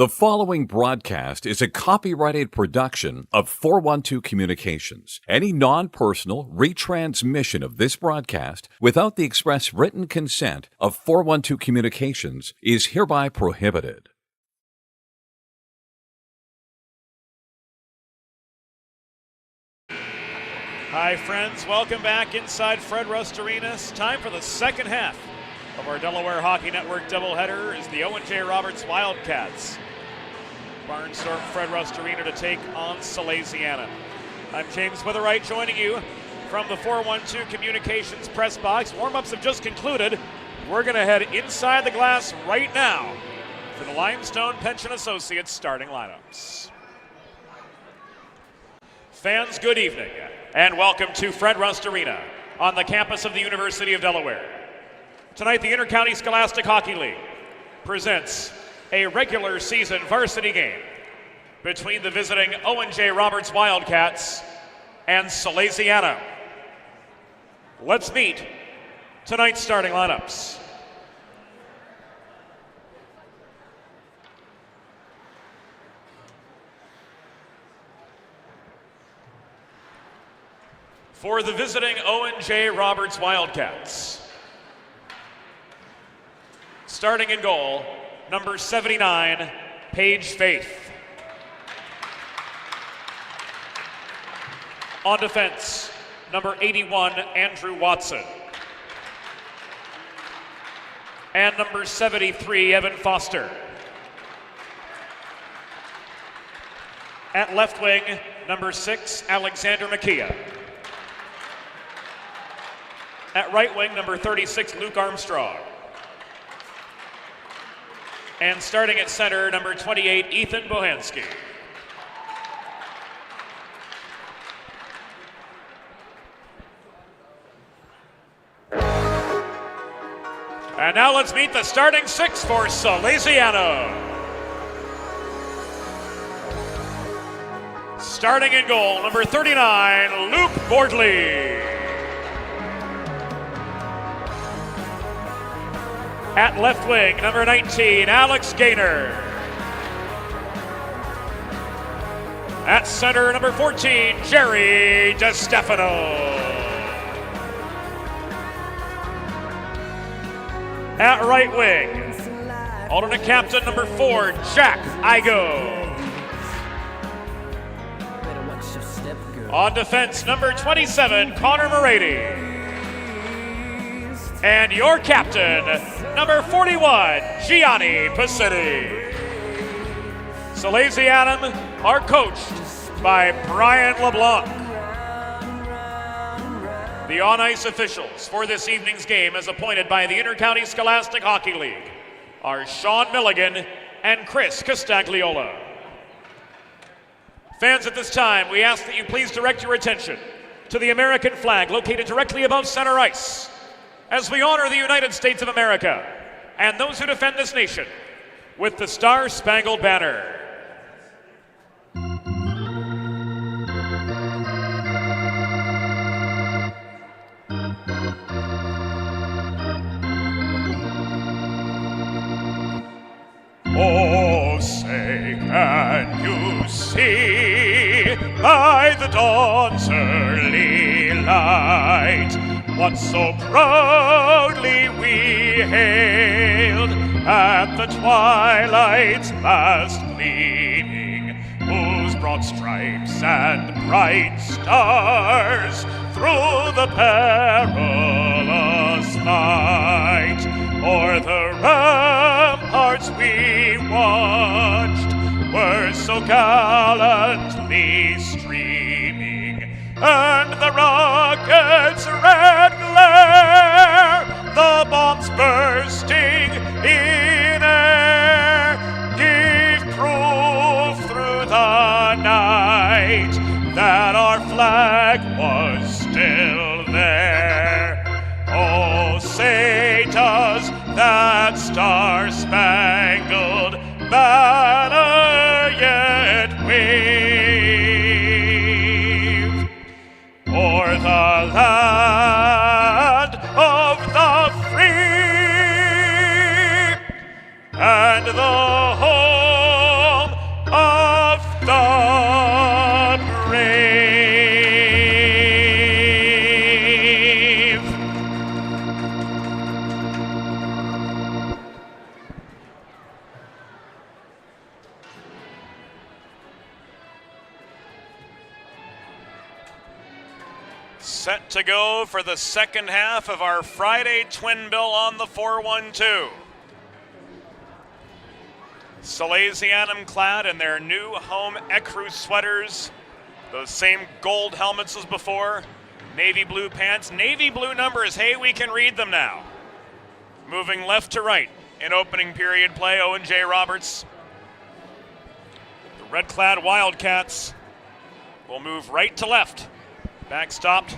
The following broadcast is a copyrighted production of 412 Communications. Any non-personal retransmission of this broadcast without the express written consent of 412 Communications is hereby prohibited. Hi friends, welcome back inside Fred Rust Arena. It's time for the second half of our Delaware Hockey Network doubleheader is the Owen J. Roberts Wildcats barnstorm Fred Rust Arena to take on Salesianum. I'm James Witherite joining you from the 412 Communications press box. Warm-ups have just concluded. We're going to head inside the glass right now for the Limestone Pension Associates starting lineups. Fans, good evening and welcome to Fred Rust Arena on the campus of the University of Delaware. Tonight, the Intercounty Scholastic Hockey League presents a regular season varsity game between the visiting Owen J. Roberts Wildcats and Salesianum. Let's meet tonight's starting lineups. For the visiting Owen J. Roberts Wildcats, starting in goal, number 79, Paige Faith. On defense, number 81, Andrew Watson. And number 73, Evan Foster. At left wing, number 6, Alexander McKeah. At right wing, number 36, Luke Armstrong. And starting at center, number 28, Ethan Bohansky. And now let's meet the starting six for Salesianum. Starting in goal, number 39, Luke Bordley. At left wing, number 19, Alex Gaynor. At center, number 14, Jerry DeStefano. At right wing, alternate captain, number 4, Jack Igo. On defense, number 27, Connor Morady. And your captain, number 41, Gianni Pacitti. Salesianum are coached by Brian LeBlanc. The on-ice officials for this evening's game, as appointed by the Intercounty Scholastic Hockey League, are Sean Milligan and Chris Castagliola. Fans, at this time, we ask that you please direct your attention to the American flag located directly above center ice, as we honor the United States of America and those who defend this nation with the Star-Spangled Banner. Oh, say, can you see by the dawn's early light what so proudly we hailed at the twilight's last gleaming, whose broad stripes and bright stars through the perilous night o'er the ramparts we watched were so gallantly streaming, and the rocket's red glare, the bombs bursting in air, gave proof through the night that our flag was still there. Oh, say does that star-spangled banner yet wave o'er the land of the free and the home to go for the second half of our Friday twin bill on the 4-1-2. Salesianum clad in their new home Ecru sweaters, those same gold helmets as before, navy blue pants, navy blue numbers. Hey, we can read them now. Moving left to right in opening period play, Owen J. Roberts. The red-clad Wildcats will move right to left. Backstopped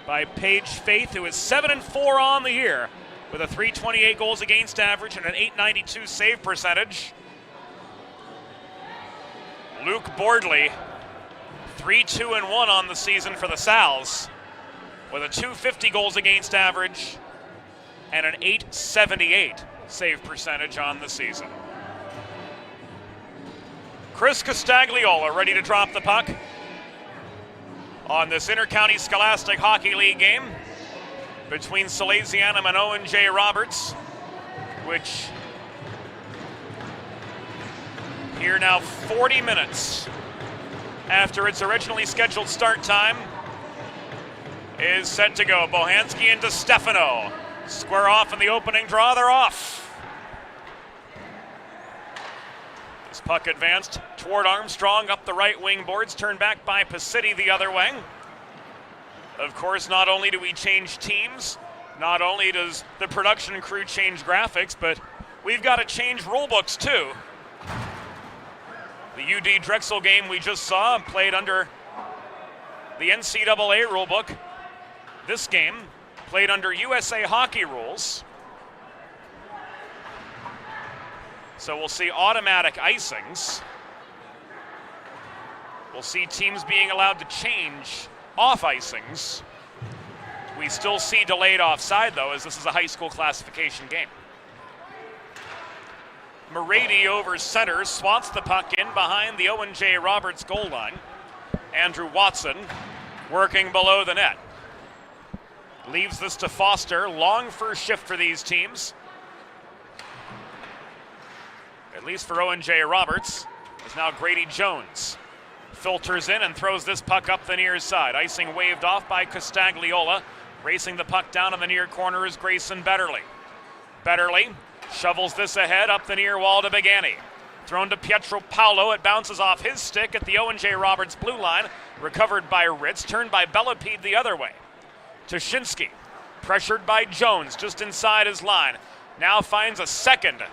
by Paige Faith, who is 7-4 on the year with a .328 goals against average and an .892 save percentage. Luke Bordley, 3-2-1 on the season for the Sals, with a .250 goals against average and an .878 save percentage on the season. Chris Castagliola ready to drop the puck on this Intercounty Scholastic Hockey League game between Salesianum and Owen J. Roberts, which here now 40 minutes after its originally scheduled start time is set to go. Bohanski into Stefano. Square off in the opening draw, they're off. This puck advanced toward Armstrong up the right wing boards, turned back by Pacitti the other way. Of course, not only do we change teams, not only does the production crew change graphics, but we've got to change rule books too. The UD Drexel game we just saw played under the NCAA rulebook. This game played under USA Hockey rules. So we'll see automatic icings. We'll see teams being allowed to change off icings. We still see delayed offside though, as this is a high school classification game. Morady over center, swats the puck in behind the Owen J. Roberts goal line. Andrew Watson working below the net. Leaves this to Foster. Long first shift for these teams. At least for Owen J. Roberts. Is now Grady Jones. Filters in and throws this puck up the near side. Icing waved off by Castagliola. Racing the puck down in the near corner is Grayson Betterly. Betterly shovels this ahead up the near wall to Begani. Thrown to Pietro Paolo. It bounces off his stick at the Owen J. Roberts blue line. Recovered by Ritz. Turned by Bellepede the other way. Toshinsky, pressured by Jones just inside his line. Now finds a second.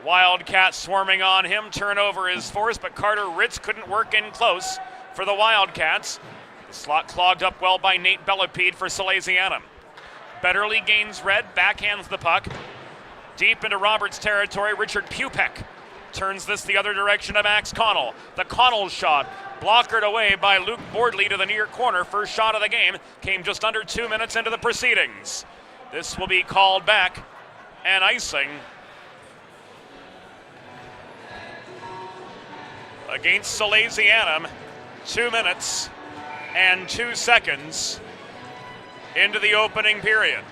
Wildcat swarming on him. Turnover is forced, but Carter Ritz couldn't work in close for the Wildcats. The slot clogged up well by Nate Bellepede for Salesianum. Betterly gains red, backhands the puck. Deep into Roberts' territory, Richard Pupek turns this the other direction to Max Connell. The Connell shot blockered away by Luke Bordley to the near corner. First shot of the game came just under 2 minutes into the proceedings. This will be called back and icing against Salesianum. 2 minutes and 2 seconds into the opening period.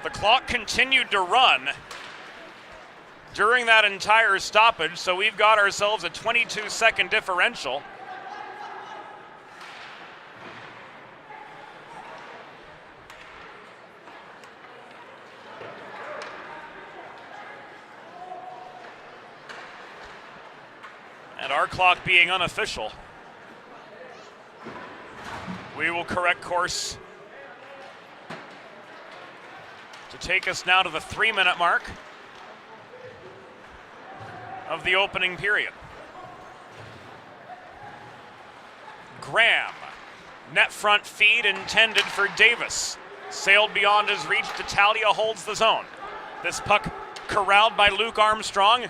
The clock continued to run during that entire stoppage, so we've got ourselves a 22-second differential. And our clock being unofficial, we will correct course to take us now to the 3-minute mark of the opening period. Graham, net front feed intended for Davis. Sailed beyond his reach. D'Italia holds the zone. This puck corralled by Luke Armstrong.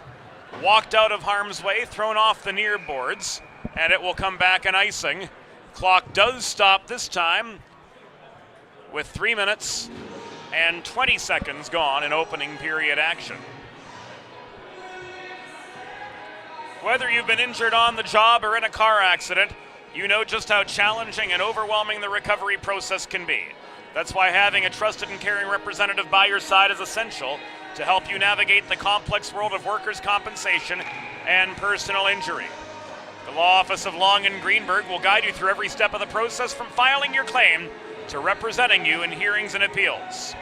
Walked out of harm's way, thrown off the near boards, and it will come back and icing. Clock does stop this time with 3 minutes and 20 seconds gone in opening period action. Whether you've been injured on the job or in a car accident, you know just how challenging and overwhelming the recovery process can be. That's why having a trusted and caring representative by your side is essential to help you navigate the complex world of workers' compensation and personal injury. The Law Office of Long & Greenberg will guide you through every step of the process from filing your claim to representing you in hearings and appeals.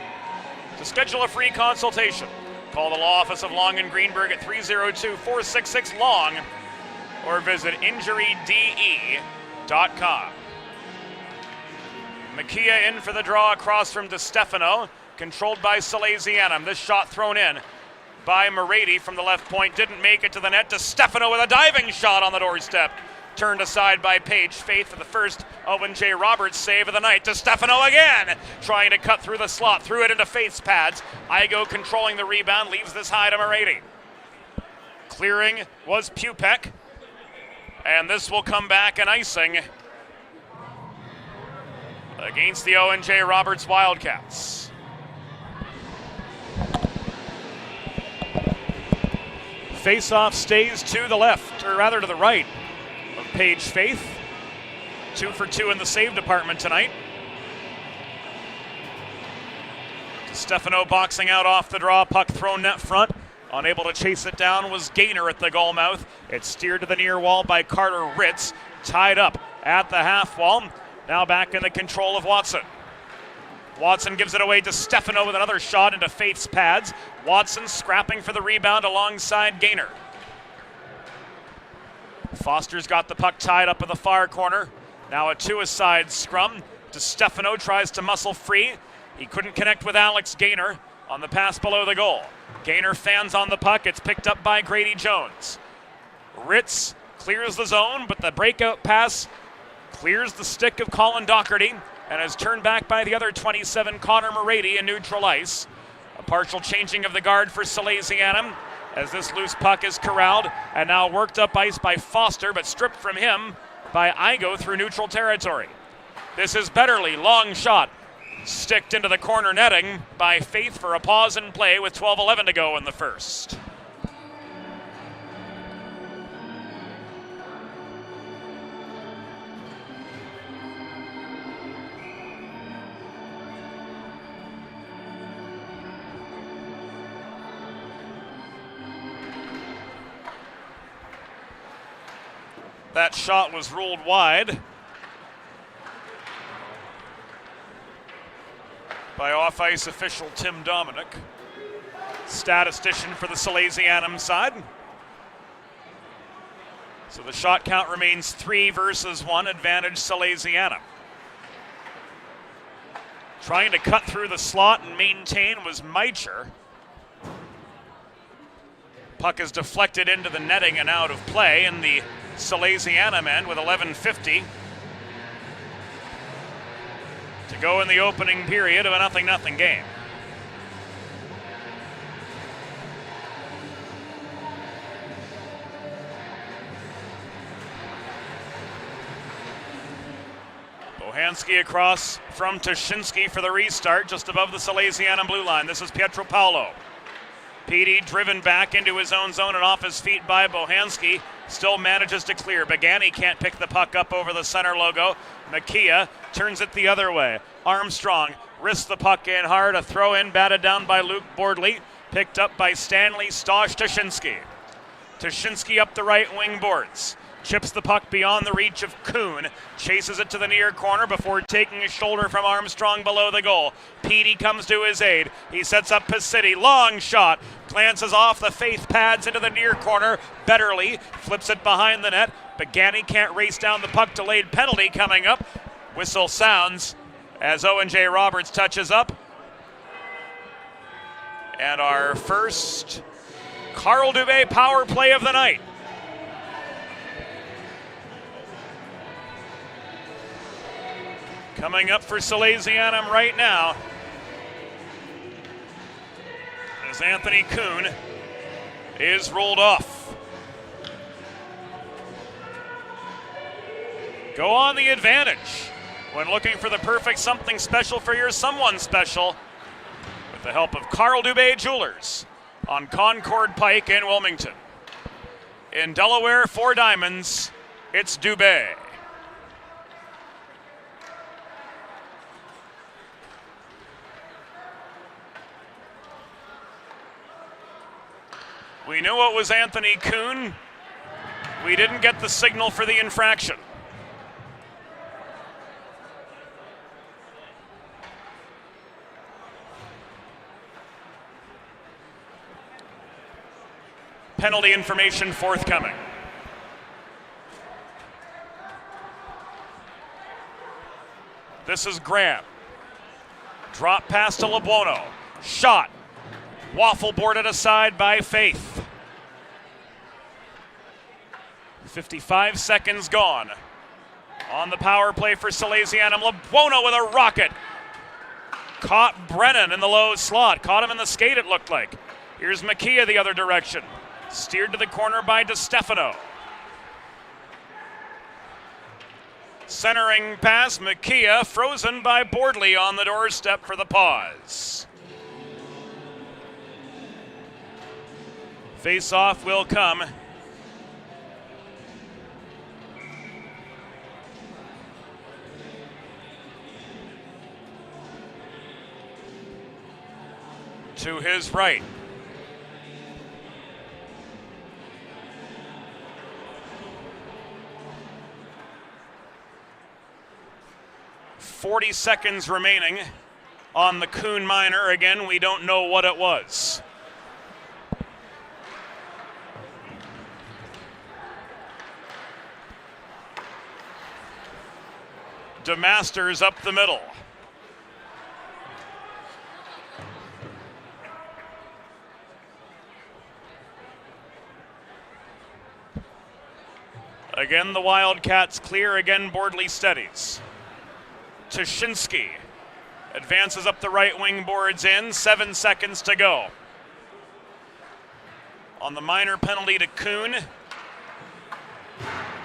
To schedule a free consultation, call the Law Office of Long & Greenberg at 302-466-LONG or visit injuryde.com. Makia in for the draw across from DiStefano, controlled by Salesianum. This shot thrown in by Morady from the left point, didn't make it to the net. DiStefano with a diving shot on the doorstep. Turned aside by Paige Faith for the first Owen J. Roberts save of the night. DiStefano again, trying to cut through the slot, threw it into Faith's pads. Igo controlling the rebound, leaves this high to Morady. Clearing was Pupek, and this will come back an icing against the Owen J. Roberts Wildcats. Face-off stays to the left, or rather to the right of Paige Faith. 2 for 2 in the save department tonight. DiStefano boxing out off the draw, puck thrown net front. Unable to chase it down was Gaynor at the goal mouth. It's steered to the near wall by Carter Ritz, tied up at the half wall. Now back in the control of Watson. Watson gives it away to DiStefano with another shot into Faith's pads. Watson scrapping for the rebound alongside Gaynor. Foster's got the puck tied up in the far corner. Now a two-a-side scrum. DiStefano tries to muscle free. He couldn't connect with Alex Gaynor on the pass below the goal. Gaynor fans on the puck. It's picked up by Grady Jones. Ritz clears the zone, but the breakout pass clears the stick of Colin Docherty and is turned back by the other 27, Connor Morady, in neutral ice. A partial changing of the guard for Salesianum as this loose puck is corralled and now worked up ice by Foster, but stripped from him by Igo through neutral territory. This is Betterly, long shot, sticked into the corner netting by Faith for a pause in play with 12:11 to go in the first. That shot was ruled wide by off-ice official Tim Dominic, statistician for the Salesianum side. So the shot count remains 3 versus 1, advantage Salesianum. Trying to cut through the slot and maintain was Meicher. Puck is deflected into the netting and out of play in the Salesianum end with 11:50 to go in the opening period of a 0-0 game. Bohanski across from Tuszynski for the restart just above the Salesianum blue line. This is Pietro Paolo. PD driven back into his own zone and off his feet by Bohanski. Still manages to clear. Bagani can't pick the puck up over the center logo. Makia turns it the other way. Armstrong risks the puck in hard. A throw in batted down by Luke Bordley. Picked up by Stanley Stosh Tuszynski. Tuszynski up the right wing boards. Chips the puck beyond the reach of Kuhn. Chases it to the near corner before taking a shoulder from Armstrong below the goal. Petey comes to his aid. He sets up Piscity. Long shot. Glances off the Faith pads into the near corner. Betterly flips it behind the net. Bagani can't race down the puck. Delayed penalty coming up. Whistle sounds as Owen J. Roberts touches up. And our first Carl Dubé power play of the night. Coming up for Salesianum right now as Anthony Kuhn is rolled off. Go on the advantage when looking for the perfect something special for your someone special with the help of Carl Dubé Jewelers on Concord Pike in Wilmington. In Delaware, 4 diamonds, it's Dubé. We knew it was Anthony Kuhn. We didn't get the signal for the infraction. Penalty information forthcoming. This is Graham. Drop pass to LeBuono. Shot. Waffle boarded aside by Faith. 55 seconds gone. On the power play for Salesianum. LeBuono with a rocket. Caught Brennan in the low slot. Caught him in the skate, it looked like. Here's Makia the other direction. Steered to the corner by DeStefano. Centering pass, Makia frozen by Bordley on the doorstep for the pause. Face-off will come. To his right. .40 seconds remaining on the Kuhn minor. Again, we don't know what it was. DeMasters up the middle. Again, the Wildcats clear. Again, Bordley steadies. Tuschinski advances up the right wing, boards in. 7 seconds to go. On the minor penalty to Kuhn.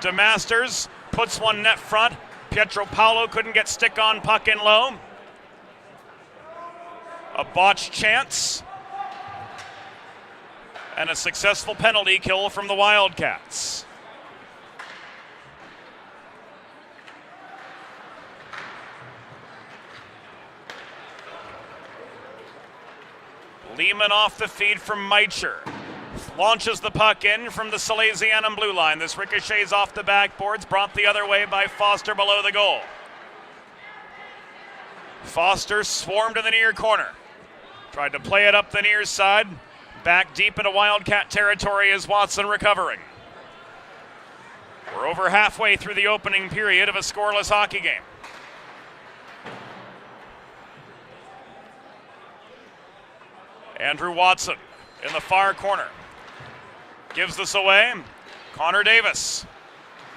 DeMasters puts one net front. Pietro Paolo couldn't get stick on puck in low. A botched chance. And a successful penalty kill from the Wildcats. Lehman off the feed from Meicher. Launches the puck in from the Salesianum blue line. This ricochets off the backboards, brought the other way by Foster below the goal. Foster swarmed to the near corner. Tried to play it up the near side. Back deep into Wildcat territory is Watson recovering. We're over halfway through the opening period of a scoreless hockey game. Andrew Watson in the far corner. Gives this away. Connor Davis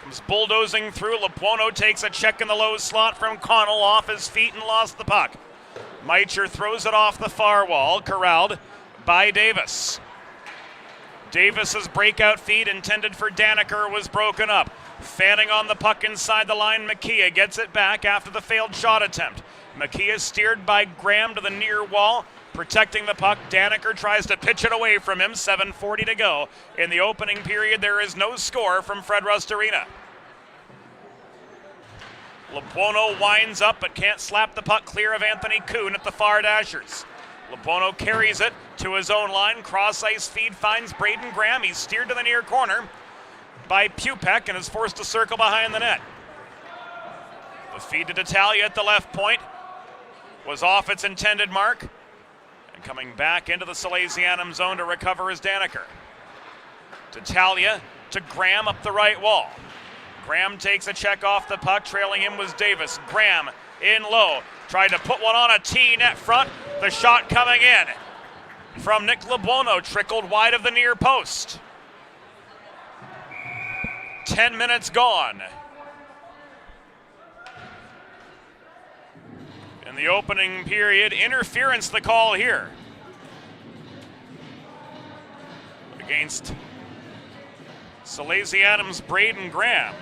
comes bulldozing through. LeBuono takes a check in the low slot from Connell off his feet and lost the puck. Meicher throws it off the far wall, corralled by Davis. Davis's breakout feed intended for Daniker was broken up. Fanning on the puck inside the line, Makia gets it back after the failed shot attempt. Makia steered by Graham to the near wall. Protecting the puck, Daniker tries to pitch it away from him. 7:40 to go. In the opening period, there is no score from Fred Rust Arena. LeBuono winds up but can't slap the puck clear of Anthony Kuhn at the far dashers. LeBuono carries it to his own line. Cross ice feed finds Braden Graham. He's steered to the near corner by Pupek and is forced to circle behind the net. The feed to D'Italia at the left point was off its intended mark. Coming back into the Salesianum zone to recover is Daniker. D'Italia to Graham up the right wall. Graham takes a check off the puck. Trailing him was Davis. Graham in low. Tried to put one on a tee net front. The shot coming in from Nick LeBuono. Trickled wide of the near post. 10 minutes gone. In the opening period, interference the call here against Salesianum's Braden Graham.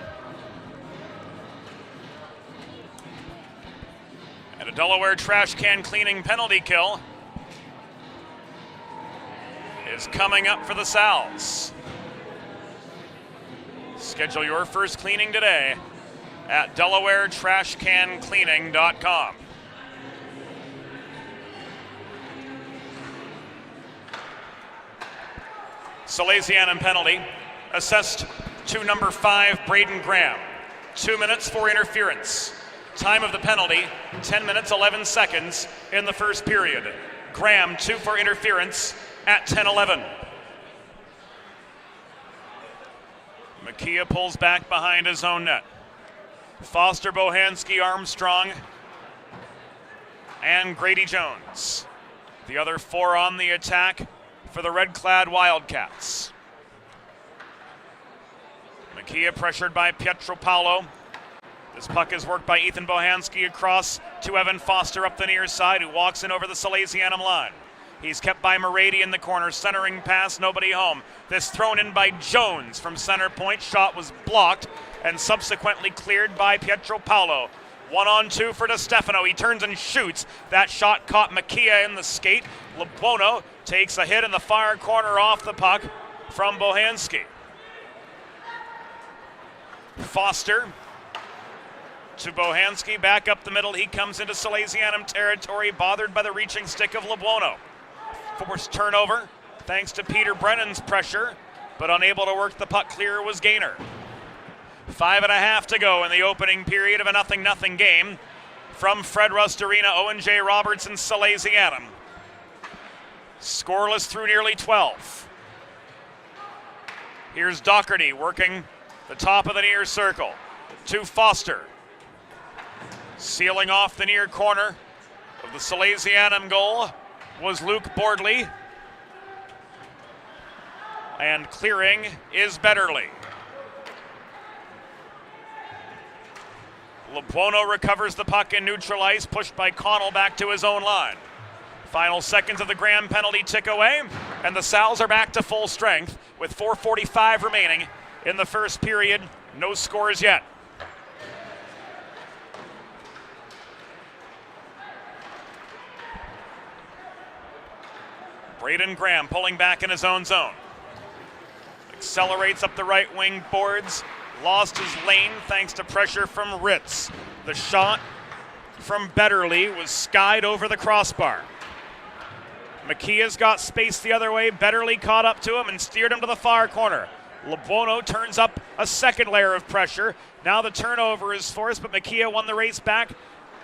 And a Delaware trash can cleaning penalty kill is coming up for the Sals. Schedule your first cleaning today at DelawareTrashCanCleaning.com. Salesianum penalty assessed to number 5, Braden Graham. 2 minutes for interference. Time of the penalty, 10 minutes, 11 seconds in the first period. Graham, 2 for interference at 10-11. Makia pulls back behind his own net. Foster, Bohanski, Armstrong, and Grady Jones. The other 4 on the attack for the red-clad Wildcats. Makia pressured by Pietropaulo. This puck is worked by Ethan Bohanski across to Evan Foster up the near side, who walks in over the Salesianum line. He's kept by Morady in the corner, centering pass, nobody home. This thrown in by Jones from center point. Shot was blocked and subsequently cleared by Pietropaulo. 1-on-2 for DeStefano. He turns and shoots. That shot caught Makia in the skate. Lebuono takes a hit in the far corner off the puck from Bohanski. Foster to Bohanski, back up the middle. He comes into Salesianum territory, bothered by the reaching stick of Lebuono. Forced turnover thanks to Peter Brennan's pressure, but unable to work the puck clear was Gaynor. 5.5 to go in the opening period of a 0-0 game from Fred Rust Arena. Owen J. Roberts and Salesianum. Scoreless through nearly 12. Here's Doherty working the top of the near circle to Foster. Sealing off the near corner of the Salesianum goal was Luke Bordley. And clearing is Betterly. Lebuono recovers the puck in neutral ice, pushed by Connell back to his own line. Final seconds of the Graham penalty tick away, and the Sals are back to full strength with 4:45 remaining in the first period. No scores yet. Braden Graham pulling back in his own zone. Accelerates up the right wing boards. Lost his lane thanks to pressure from Ritz. The shot from Betterly was skied over the crossbar. Makia's got space the other way. Betterly caught up to him and steered him to the far corner. Lebuono turns up a second layer of pressure. Now the turnover is forced, but Makia won the race back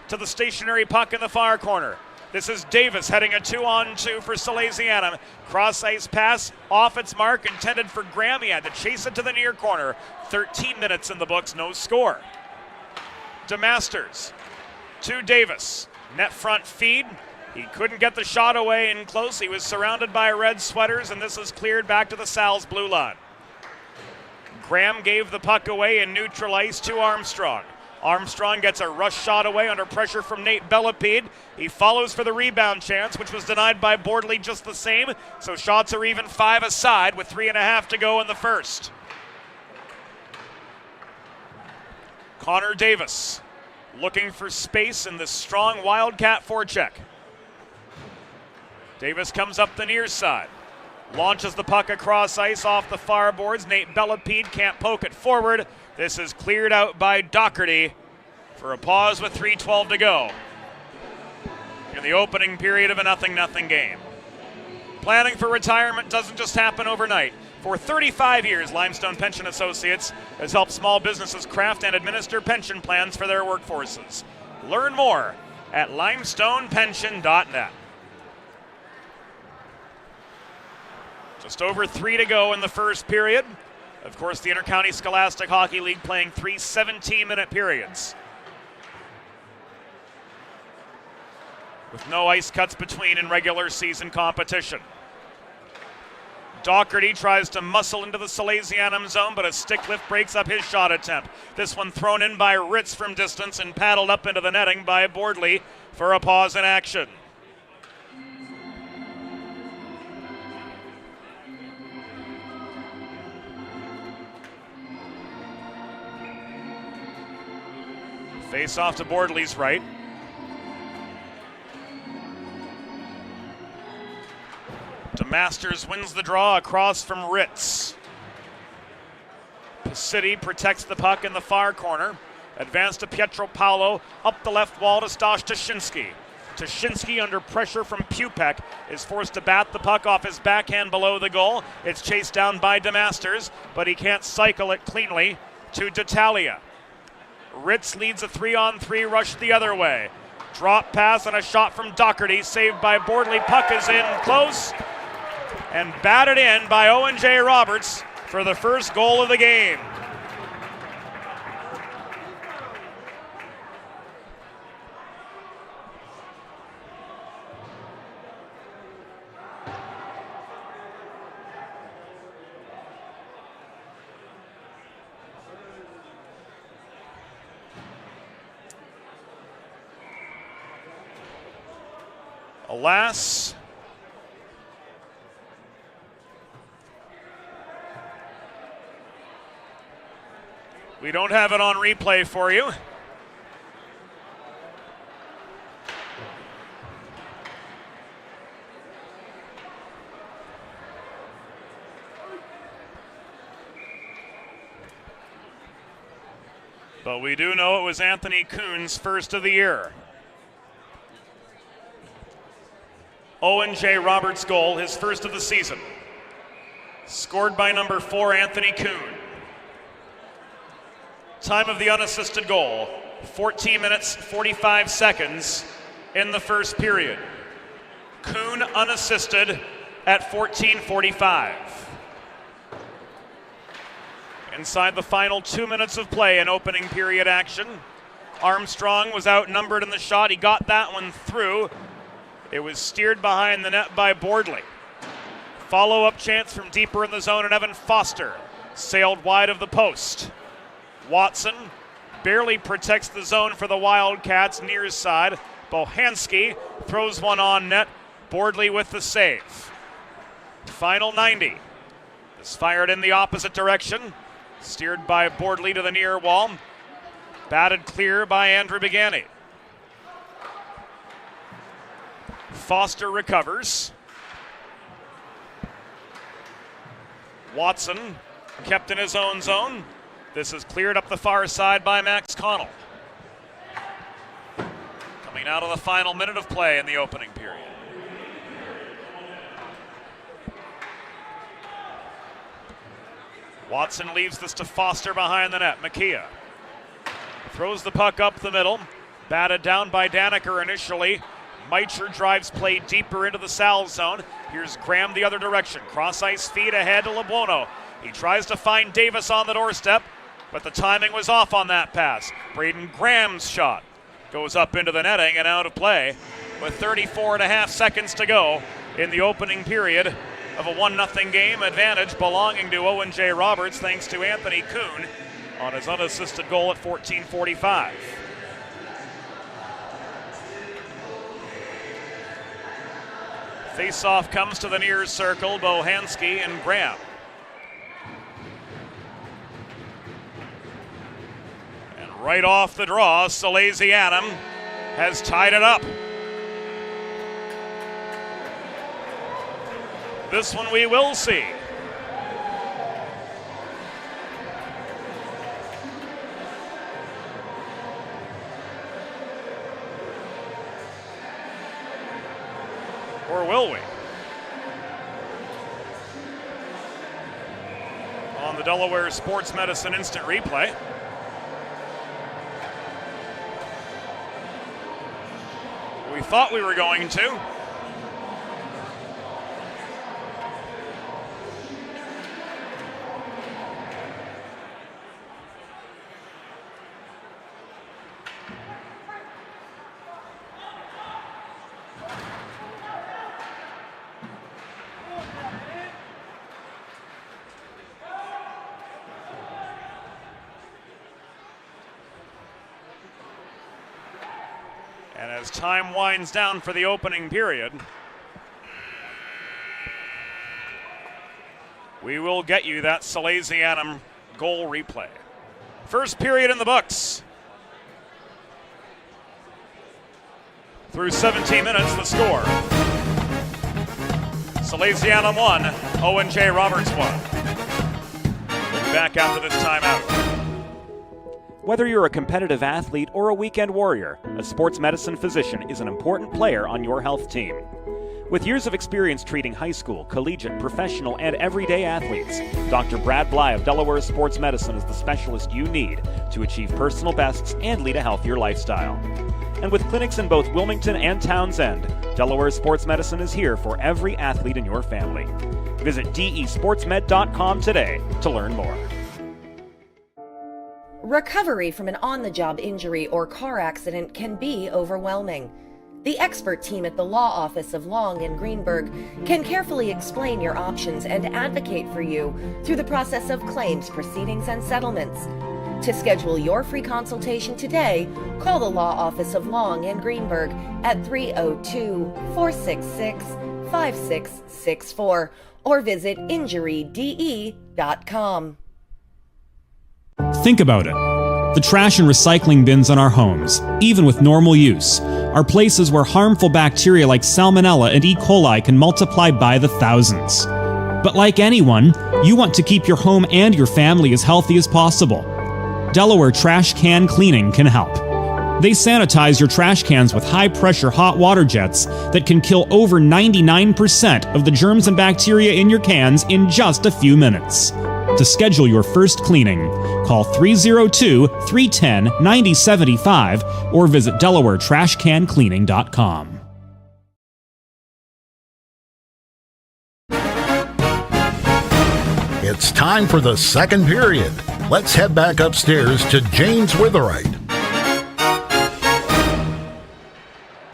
to the stationary puck in the far corner. This is Davis heading a 2-on-2 for Salesianum. Cross ice pass off its mark, intended for Graham. He had to chase it to the near corner. 13 minutes in the books, no score. DeMasters to Davis. Net front feed. He couldn't get the shot away in close. He was surrounded by red sweaters, and this is cleared back to the Sal's blue line. Graham gave the puck away in neutral ice to Armstrong. Armstrong gets a rush shot away under pressure from Nate Bellepede. He follows for the rebound chance, which was denied by Bordley just the same. So shots are even 5 aside with 3.5 to go in the first. Connor Davis looking for space in this strong Wildcat forecheck. Davis comes up the near side. Launches the puck across ice off the far boards. Nate Bellepede can't poke it forward. This is cleared out by Doherty for a pause with 3:12 to go in the opening period of a 0-0 game. Planning for retirement doesn't just happen overnight. For 35 years, Limestone Pension Associates has helped small businesses craft and administer pension plans for their workforces. Learn more at limestonepension.net. Just over 3 to go in the first period. Of course, the Intercounty Scholastic Hockey League playing 3 17-minute periods, with no ice cuts between in regular season competition. Doherty tries to muscle into the Salesianum zone, but a stick lift breaks up his shot attempt. This one thrown in by Ritz from distance and paddled up into the netting by Bordley for a pause in action. Face off to Bordley's right. DeMasters wins the draw across from Ritz. City protects the puck in the far corner. Advance to Pietropaulo, up the left wall to Stash Tashinsky. Tuschinski, under pressure from Pupek, is forced to bat the puck off his backhand below the goal. It's chased down by DeMasters, but he can't cycle it cleanly to D'Italia. Ritz leads a 3-on-3 rush the other way. Drop pass and a shot from Doherty, saved by Bordley. Puck is in close and batted in by Owen J. Roberts for the first goal of the game. Alas, we don't have it on replay for you. But we do know it was Anthony Kuhn's first of the year. Owen J. Roberts' goal, his first of the season. Scored by number 4, Anthony Kuhn. Time of the unassisted goal, 14 minutes, 45 seconds in the first period. Kuhn unassisted at 14:45. Inside the final 2 minutes of play in opening period action, Armstrong was outnumbered in the shot. He got that one through. It was steered behind the net by Bordley. Follow-up chance from deeper in the zone, and Evan Foster sailed wide of the post. Watson barely protects the zone for the Wildcats near side. Bohanski throws one on net. Bordley with the save. Final 90. Is fired in the opposite direction. Steered by Bordley to the near wall. Batted clear by Andrew Begani. Foster recovers. Watson kept in his own zone. This is cleared up the far side by Max Connell. Coming out of the final minute of play in the opening period. Watson leaves this to Foster behind the net. Makia throws the puck up the middle. Batted down by Daniker initially. Meicher drives play deeper into the Sal zone. Here's Graham the other direction. Cross ice feed ahead to Lebuono. He tries to find Davis on the doorstep, but the timing was off on that pass. Braden Graham's shot goes up into the netting and out of play with 34.5 seconds to go in the opening period of a 1-0 game. Advantage belonging to Owen J. Roberts thanks to Anthony Kuhn on his unassisted goal at 14:45. Face-off comes to the near circle, Bohanski and Graham. And right off the draw, Salesianum has tied it up. This one we will see. Or will we? On the Delaware Sports Medicine Instant Replay. We thought we were going to. And as time winds down for the opening period, we will get you that Salesianum goal replay. First period in the books. Through 17 minutes, the score. Salesianum 1, Owen J. Roberts 1. We'll be back after this timeout. Whether you're a competitive athlete or a weekend warrior, a sports medicine physician is an important player on your health team. With years of experience treating high school, collegiate, professional, and everyday athletes, Dr. Brad Bly of Delaware Sports Medicine is the specialist you need to achieve personal bests and lead a healthier lifestyle. And with clinics in both Wilmington and Townsend, Delaware Sports Medicine is here for every athlete in your family. Visit desportsmed.com today to learn more. Recovery from an on-the-job injury or car accident can be overwhelming. The expert team at the Law Office of Long and Greenberg can carefully explain your options and advocate for you through the process of claims, proceedings, and settlements. To schedule your free consultation today, call the Law Office of Long and Greenberg at 302-466-5664 or visit injuryde.com. Think about it. The trash and recycling bins in our homes, even with normal use, are places where harmful bacteria like Salmonella and E. coli can multiply by the thousands. But like anyone, you want to keep your home and your family as healthy as possible. Delaware Trash Can Cleaning can help. They sanitize your trash cans with high-pressure hot water jets that can kill over 99% of the germs and bacteria in your cans in just a few minutes. To schedule your first cleaning, call 302-310-9075 or visit DelawareTrashCanCleaning.com. It's time for the second period. Let's head back upstairs to James Witherite.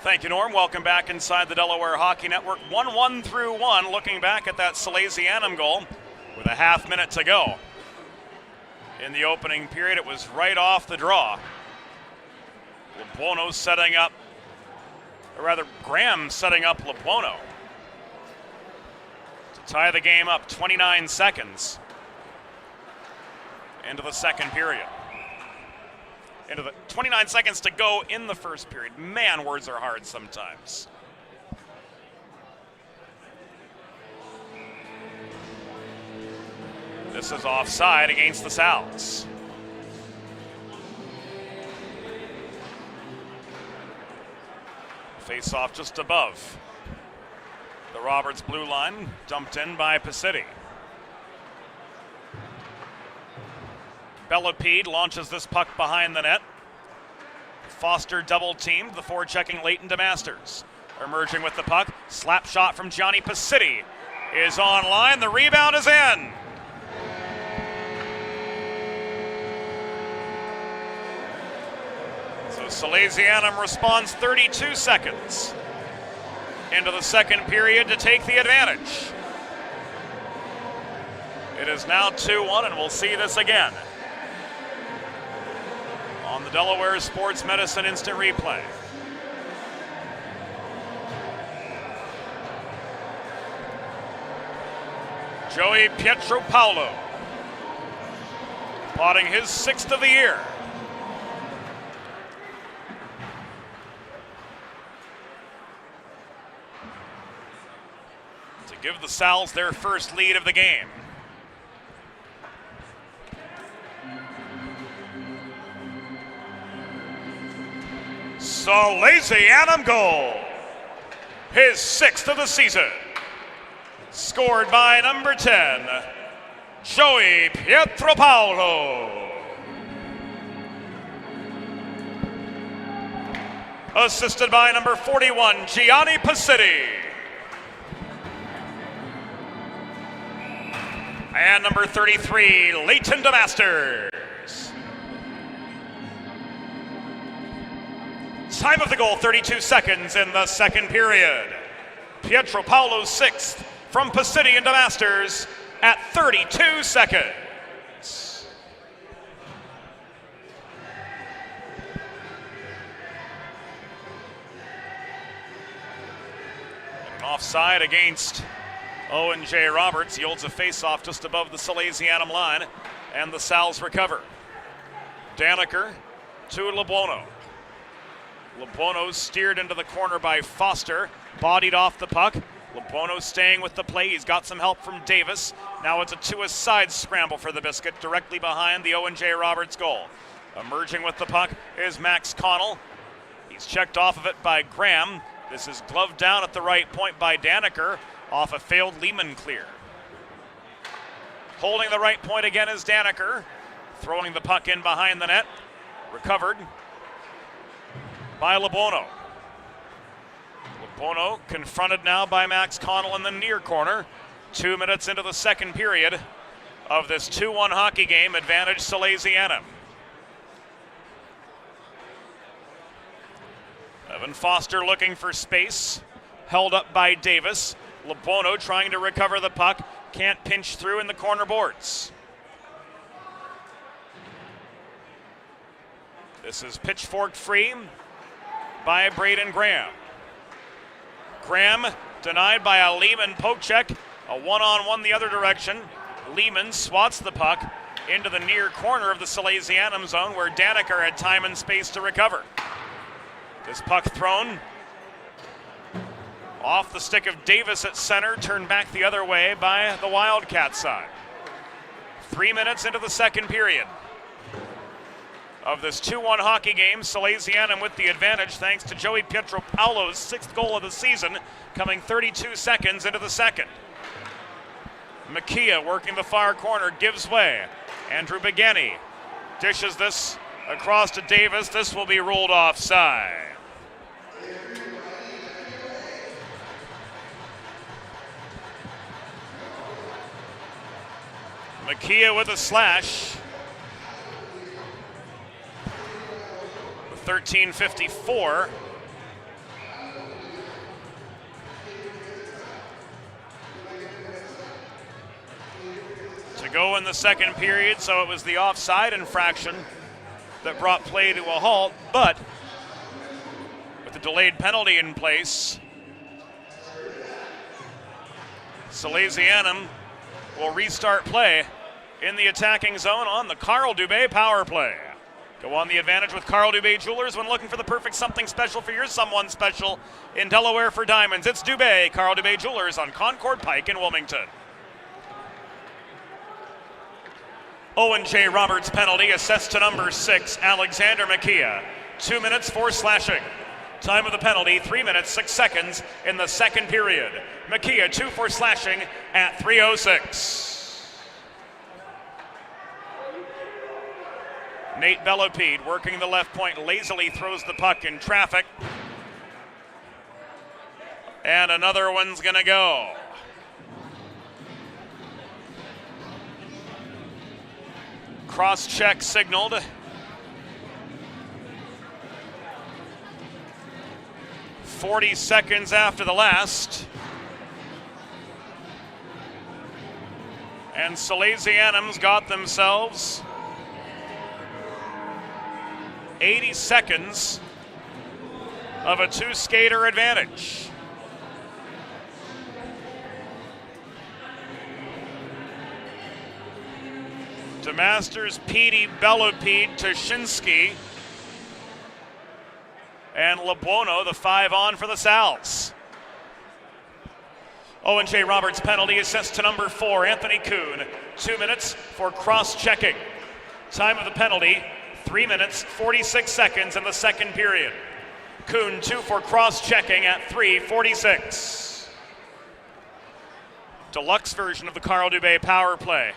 Thank you, Norm. Welcome back inside the Delaware Hockey Network. 1-1 through 1, looking back at that Salesianum goal with a half minute to go. In the opening period, it was right off the draw. Lebuono setting up, or rather, Graham setting up Lebuono to tie the game up. 29 seconds into the second period. Into the 29 seconds to go in the first period. Man, words are hard sometimes. This is offside against the Sal's. Face off just above the Roberts blue line, dumped in by Pacitti. Bellapede launches this puck behind the net. Foster double teamed, the forechecking Leighton DeMasters. Emerging with the puck, slap shot from Johnny Pacitti is online, the rebound is in. So Salesianum responds 32 seconds into the second period to take the advantage. It is now 2-1, and we'll see this again on the Delaware Sports Medicine Instant Replay. Joey Pietropaulo potting his 6th of the year. To give the Sal's their first lead of the game. Salesianum goal, his 6th of the season, scored by number 10, Joey Pietropaulo. Assisted by number 41, Gianni Pacitti. And number 33, Leighton DeMasters. Time of the goal, 32 seconds in the second period. Pietropaulo's 6th from Pacitti and DeMasters at 32 seconds. And an offside against Owen J. Roberts. He holds a face-off just above the Salesianum line, and the Sal's recover. Daniker to Lebuono. Lebuono steered into the corner by Foster, bodied off the puck. Lebuono staying with the play. He's got some help from Davis. Now it's a to-a-side scramble for the Biscuit, directly behind the Owen J. Roberts goal. Emerging with the puck is Max Connell. He's checked off of it by Graham. This is gloved down at the right point by Daneker off a failed Lehman clear. Holding the right point again is Daneker. Throwing the puck in behind the net. Recovered by LeBono. LeBono confronted now by Max Connell in the near corner. 2 minutes into the second period of this 2-1 hockey game. Advantage Salesianum. Evan Foster looking for space. Held up by Davis. LeBono trying to recover the puck. Can't pinch through in the corner boards. This is pitchfork free by Braden Graham. Graham denied by a Lehman poke check. A one-on-one the other direction. Lehman swats the puck into the near corner of the Salesianum zone where Daneker had time and space to recover. This puck thrown off the stick of Davis at center, turned back the other way by the Wildcat side. 3 minutes into the second period of this 2-1 hockey game. Salesianum with the advantage thanks to Joey Pietropaulo's 6th goal of the season, coming 32 seconds into the second. Makia working the far corner, gives way. Andrew Begani dishes this across to Davis. This will be ruled offside. Makia with a slash. 13:54. To go in the second period, so it was the offside infraction that brought play to a halt, but with the delayed penalty in place, Salesianum will restart play in the attacking zone on the Carl Dubé power play. Go on the advantage with Carl Dubé Jewelers when looking for the perfect something special for your someone special in Delaware for diamonds. It's Dubé, Carl Dubé Jewelers on Concord Pike in Wilmington. Owen J. Roberts penalty assessed to number 6, Alexander Makia. 2 minutes for slashing. Time of the penalty, 3 minutes, 6 seconds in the second period. Makia 2 for slashing at 3:06. Nate Bellapede working the left point, lazily throws the puck in traffic. And another one's gonna go. Cross check signaled. 40 seconds after the last. And Salesianum's got themselves 80 seconds of a two-skater advantage. DeMasters, Petey, Bellapede, Toshinsky, and LeBono, the 5 on for the Sals. Owen J. Roberts penalty assessed to number 4, Anthony Kuhn. 2 minutes for cross-checking. Time of the penalty, 3 minutes, 46 seconds in the second period. Kuhn 2 for cross-checking at 3:46. Deluxe version of the Carl Dubé power play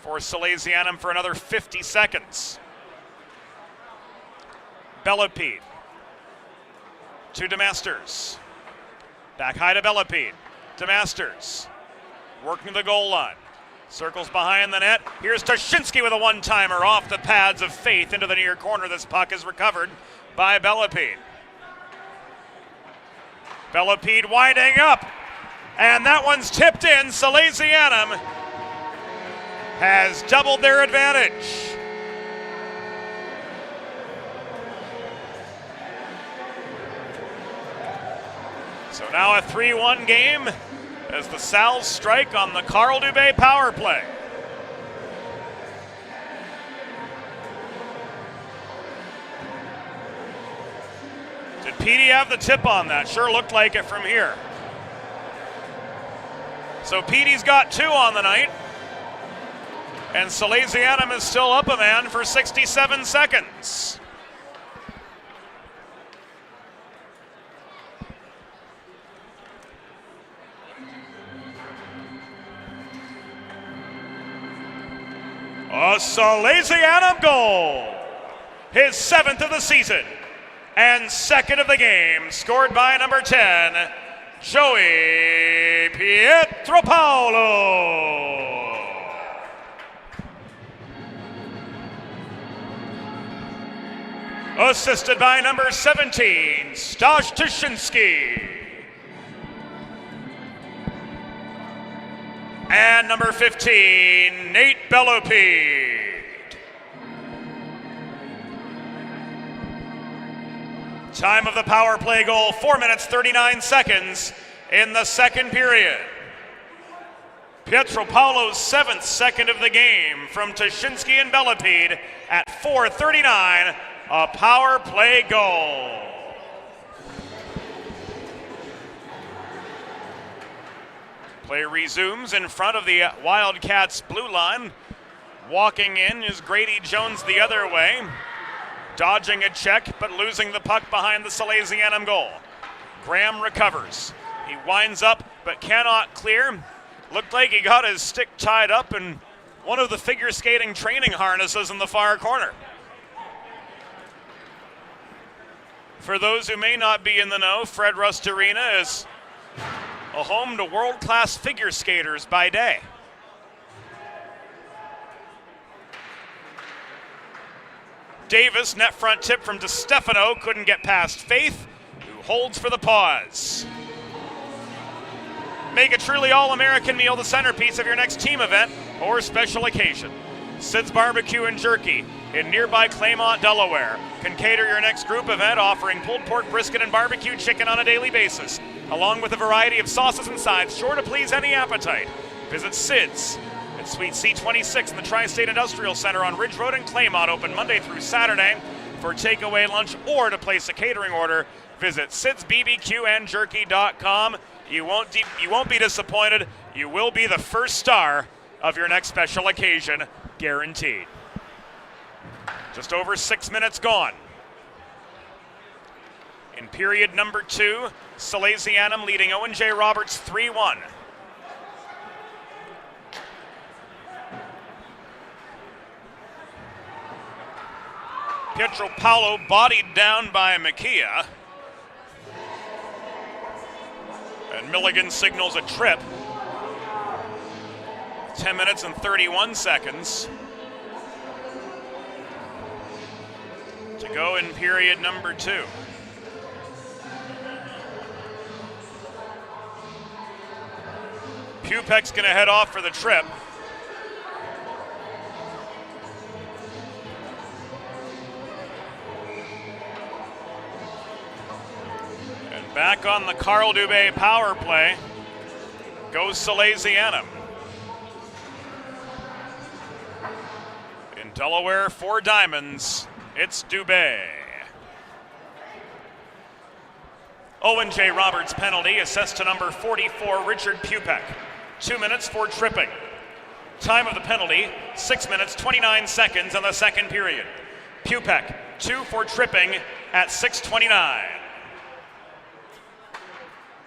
for Salesianum for another 50 seconds. Bellapede to DeMasters. Back high to Bellapede. DeMasters working the goal line. Circles behind the net. Here's Toshinsky with a one-timer off the pads of faith into the near corner. This puck is recovered by Bellapede. Bellapede winding up. And that one's tipped in. Salesianum has doubled their advantage. So now a 3-1 game as the Sals strike on the Carl Dubé power play. Did Petey have the tip on that? Sure looked like it from here. So Petey's got 2 on the night. And Salesianum is still up a man for 67 seconds. A Salesianum goal, his 7th of the season and 2nd of the game, scored by number 10, Joey Pietropaulo. Assisted by number 17, Stash Tuszynski. And number 15, Nate Belopede. Time of the power play goal, 4 minutes, 39 seconds in the second period. Pietropaulo's 7th second of the game from Tuszynski and Belopede at 4:39, a power play goal. Play resumes in front of the Wildcats' blue line. Walking in is Grady Jones the other way, dodging a check but losing the puck behind the Salesianum goal. Graham recovers. He winds up but cannot clear. Looked like he got his stick tied up in one of the figure skating training harnesses in the far corner. For those who may not be in the know, Fred Rust Arena is a home to world-class figure skaters by day. Davis, net front tip from DeStefano, couldn't get past Faith, who holds for the pause. Make a truly all-American meal the centerpiece of your next team event or special occasion. Sid's Barbecue and Jerky in nearby Claymont, Delaware can cater your next group event, offering pulled pork, brisket, and barbecue chicken on a daily basis, along with a variety of sauces and sides sure to please any appetite. Visit Sid's at Suite C26 in the Tri-State Industrial Center on Ridge Road in Claymont, open Monday through Saturday for takeaway lunch or to place a catering order. Visit sidsbbqandjerky.com. You won't be disappointed. You will be the first star of your next special occasion, guaranteed. Just over 6 minutes gone. In period number 2, Salesianum leading Owen J. Roberts 3-1. Pietropaulo bodied down by Makia. And Milligan signals a trip. 10 minutes and 31 seconds to go in period number 2. Pupek's going to head off for the trip. And back on the Carl Dubé power play goes Salesianum. In Delaware, 4 diamonds, it's Dubé. Owen J. Roberts penalty, assessed to number 44, Richard Pupek. 2 minutes for tripping. Time of the penalty, 6 minutes, 29 seconds in the second period. Pupek, 2 for tripping at 6:29.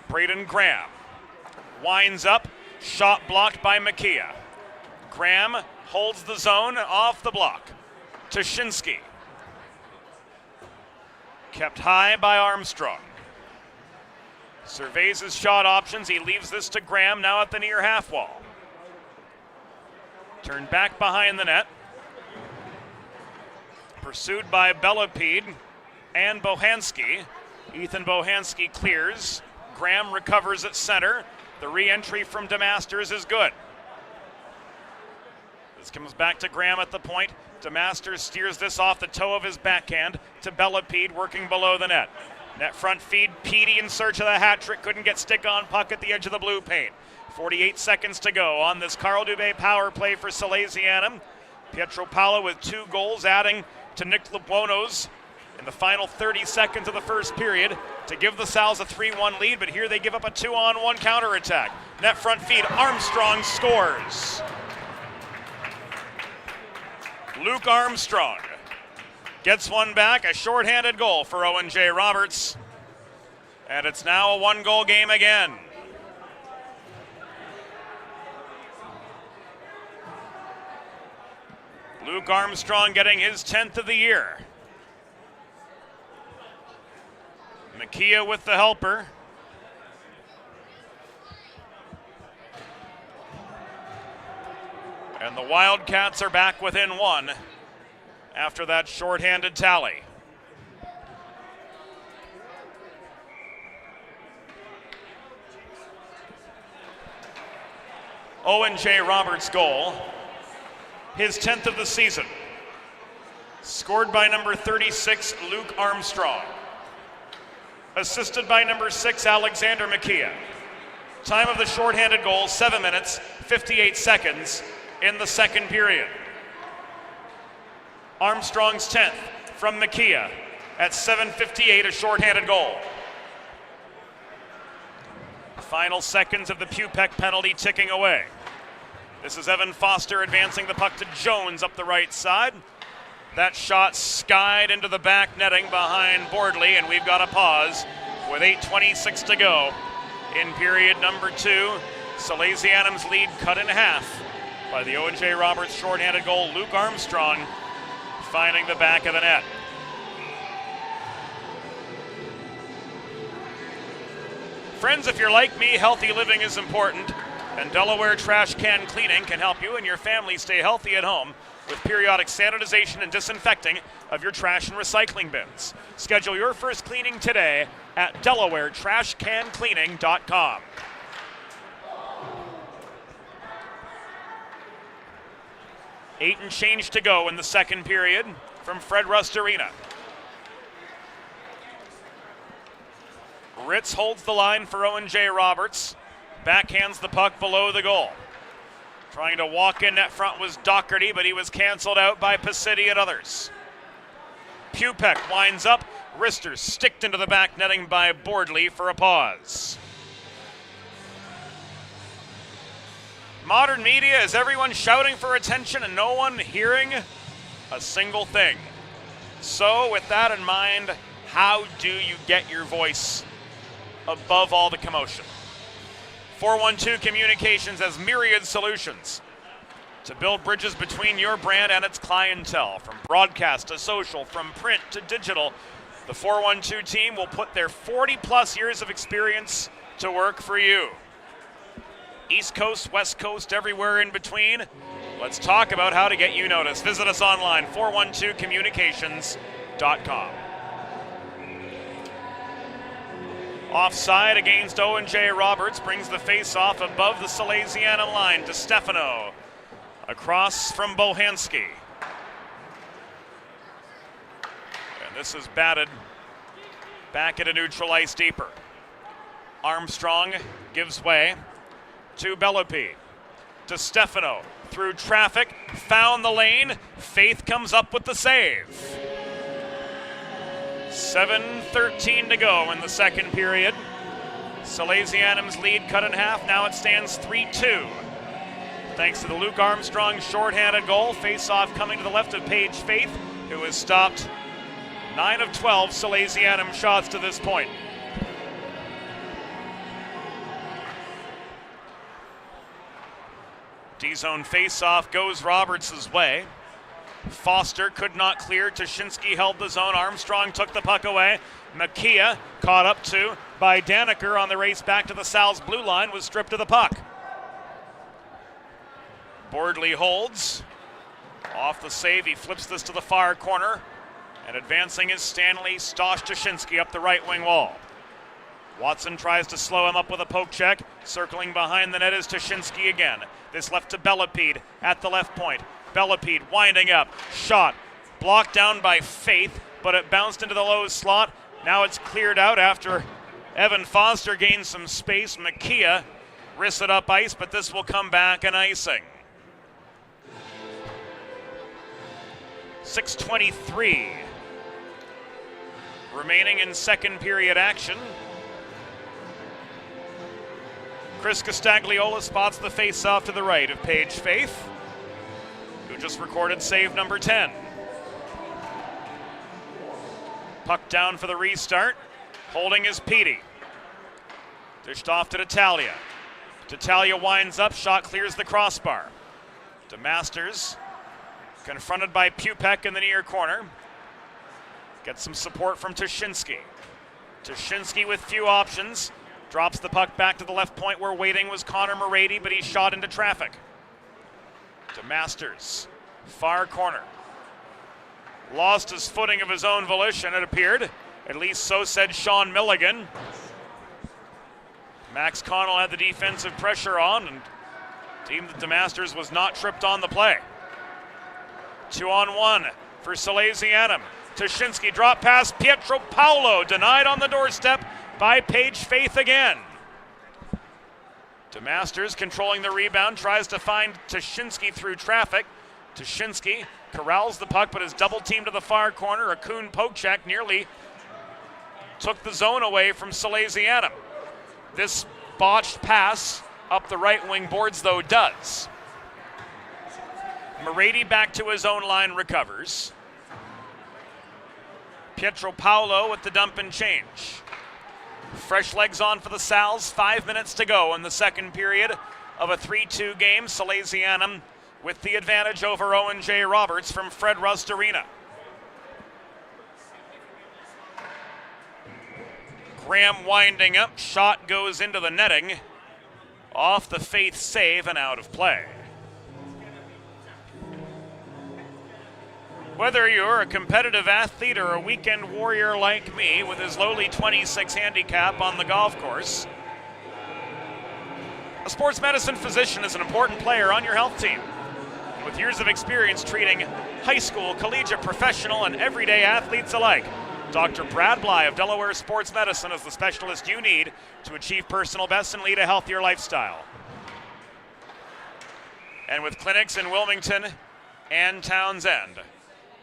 Braden Graham winds up, shot blocked by Makia. Graham holds the zone off the block. Tuszynski. Kept high by Armstrong. Surveys his shot options. He leaves this to Graham now at the near half wall. Turned back behind the net. Pursued by Belopede and Bohanski. Ethan Bohanski clears. Graham recovers at center. The re-entry from DeMasters is good. This comes back to Graham at the point. DeMasters steers this off the toe of his backhand to Belopede, working below the net. Net front feed, Petey in search of the hat trick, couldn't get stick on puck at the edge of the blue paint. 48 seconds to go on this Carl Dubé power play for Salesianum. Pietropaulo with 2 goals, adding to Nick LeBuono's in the final 30 seconds of the first period to give the Sals a 3-1 lead, but here they give up a 2-on-1 counterattack. Net front feed, Armstrong scores. Luke Armstrong gets one back, a shorthanded goal for Owen J. Roberts. And it's now a one-goal game again. Luke Armstrong getting his 10th of the year. Makia with the helper. And the Wildcats are back within one after that shorthanded tally. Owen J. Roberts' goal, his 10th of the season. Scored by number 36, Luke Armstrong. Assisted by number 6, Alexander Makia. Time of the shorthanded goal, 7 minutes, 58 seconds in the second period. Armstrong's 10th from Makia at 7:58, a shorthanded goal. Final seconds of the Pupek penalty ticking away. This is Evan Foster advancing the puck to Jones up the right side. That shot skied into the back netting behind Bordley, and we've got a pause with 8:26 to go in period number 2. Salesianum's lead cut in half by the Owen J. Roberts shorthanded goal. Luke Armstrong finding the back of the net. Friends, if you're like me, healthy living is important, and Delaware Trash Can Cleaning can help you and your family stay healthy at home with periodic sanitization and disinfecting of your trash and recycling bins. Schedule your first cleaning today at DelawareTrashCanCleaning.com. Eight and change to go in the second period from Fred Rust Arena. Ritz holds the line for Owen J. Roberts. Backhands the puck below the goal. Trying to walk in net front was Doherty, but he was canceled out by Pacitti and others. Pupek winds up. Rister sticked into the back netting by Bordley for a pause. Modern media, is everyone shouting for attention and no one hearing a single thing? So with that in mind, how do you get your voice above all the commotion? 412 Communications has myriad solutions to build bridges between your brand and its clientele. From broadcast to social, from print to digital, the 412 team will put their 40-plus years of experience to work for you. East Coast, West Coast, everywhere in between. Let's talk about how to get you noticed. Visit us online, 412communications.com. Offside against Owen J. Roberts, brings the face-off above the Salesianum line to Stefano. Across from Bohanski. And this is batted back into neutral ice deeper. Armstrong gives way to Bellopi. To Stefano. Through traffic, found the lane. Faith comes up with the save. 7:13 to go in the second period. Salesianum's lead cut in half. Now it stands 3-2. Thanks to the Luke Armstrong shorthanded goal. Face-off coming to the left of Paige Faith, who has stopped 9 of 12 Salesianum shots to this point. D-zone face-off goes Roberts' way. Foster could not clear. Tuschinski held the zone. Armstrong took the puck away. Makia, caught up to by Daniker on the race back to the Sal's blue line, was stripped of the puck. Bordley holds. Off the save, he flips this to the far corner. And advancing is Stanley Stosh Tuschinski up the right wing wall. Watson tries to slow him up with a poke check. Circling behind the net is Tuschinski again. This left to Bellopi at the left point. Bellopi winding up. Shot blocked down by Faith, but it bounced into the low slot. Now it's cleared out after Evan Foster gained some space. Makia risks it up ice, but this will come back and icing. 6:23 remaining in second period action. Chris Castagliola spots the face-off to the right of Paige Faith, who just recorded save number 10. Puck down for the restart. Holding is Petey. Dished off to D'Italia. D'Italia winds up, shot clears the crossbar. DeMasters confronted by Pupek in the near corner. Gets some support from Tuszynski. Tuszynski with few options. Drops the puck back to the left point where waiting was Connor Morady, but he's shot into traffic. DeMasters, far corner. Lost his footing of his own volition, it appeared. At least so said Sean Milligan. Max Connell had the defensive pressure on and deemed that DeMasters was not tripped on the play. 2-on-1 for Salesianum. Tuszynski drop pass, Pietro Paolo denied on the doorstep by Paige Faith again. DeMasters controlling the rebound, tries to find Tuszynski through traffic. Tuszynski corrals the puck but is double teamed to the far corner. A Kuhn poke check nearly took the zone away from Salesianum. This botched pass up the right wing boards though does. Morady back to his own line, recovers. Pietro Paolo with the dump and change. Fresh legs on for the Sals, 5 minutes to go in the second period of a 3-2 game. Salesianum with the advantage over Owen J. Roberts from Fred Rust Arena. Graham winding up, shot goes into the netting, off the Faith save and out of play. Whether you're a competitive athlete or a weekend warrior like me with his lowly 26 handicap on the golf course, a sports medicine physician is an important player on your health team. With years of experience treating high school, collegiate, professional, and everyday athletes alike, Dr. Brad Bly of Delaware Sports Medicine is the specialist you need to achieve personal best and lead a healthier lifestyle. And with clinics in Wilmington and Townsend,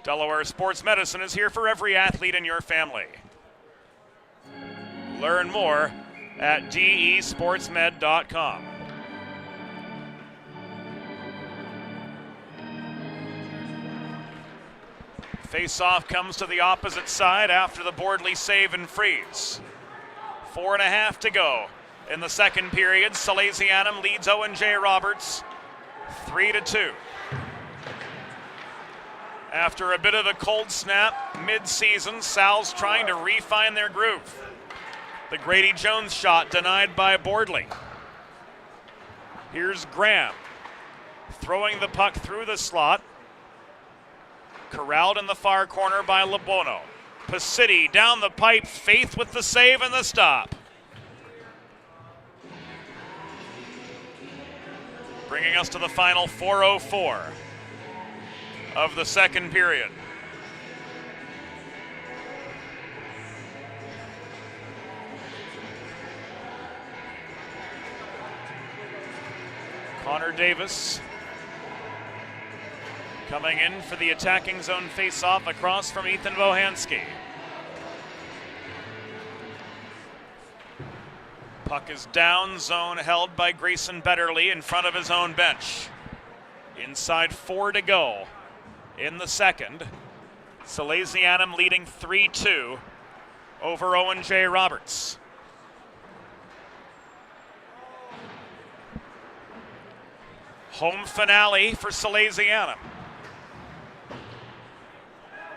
Delaware Sports Medicine is here for every athlete in your family. Learn more at desportsmed.com. Face-off comes to the opposite side after the Bordley save and freeze. 4.5 to go in the second period. Salesianum leads Owen J. Roberts 3-2. After a bit of a cold snap mid-season, Sal's trying to refine their groove. The Grady Jones shot denied by Bordley. Here's Graham throwing the puck through the slot. Corralled in the far corner by Labono. Pacitti down the pipe, Faith with the save and the stop. Bringing us to the final 4:04 of the second period. Connor Davis coming in for the attacking zone face-off across from Ethan Bohanski. Puck is down, zone held by Grayson Betterly in front of his own bench. Inside 4 to go in the second. Salesianum leading 3-2 over Owen J. Roberts. Home finale for Salesianum.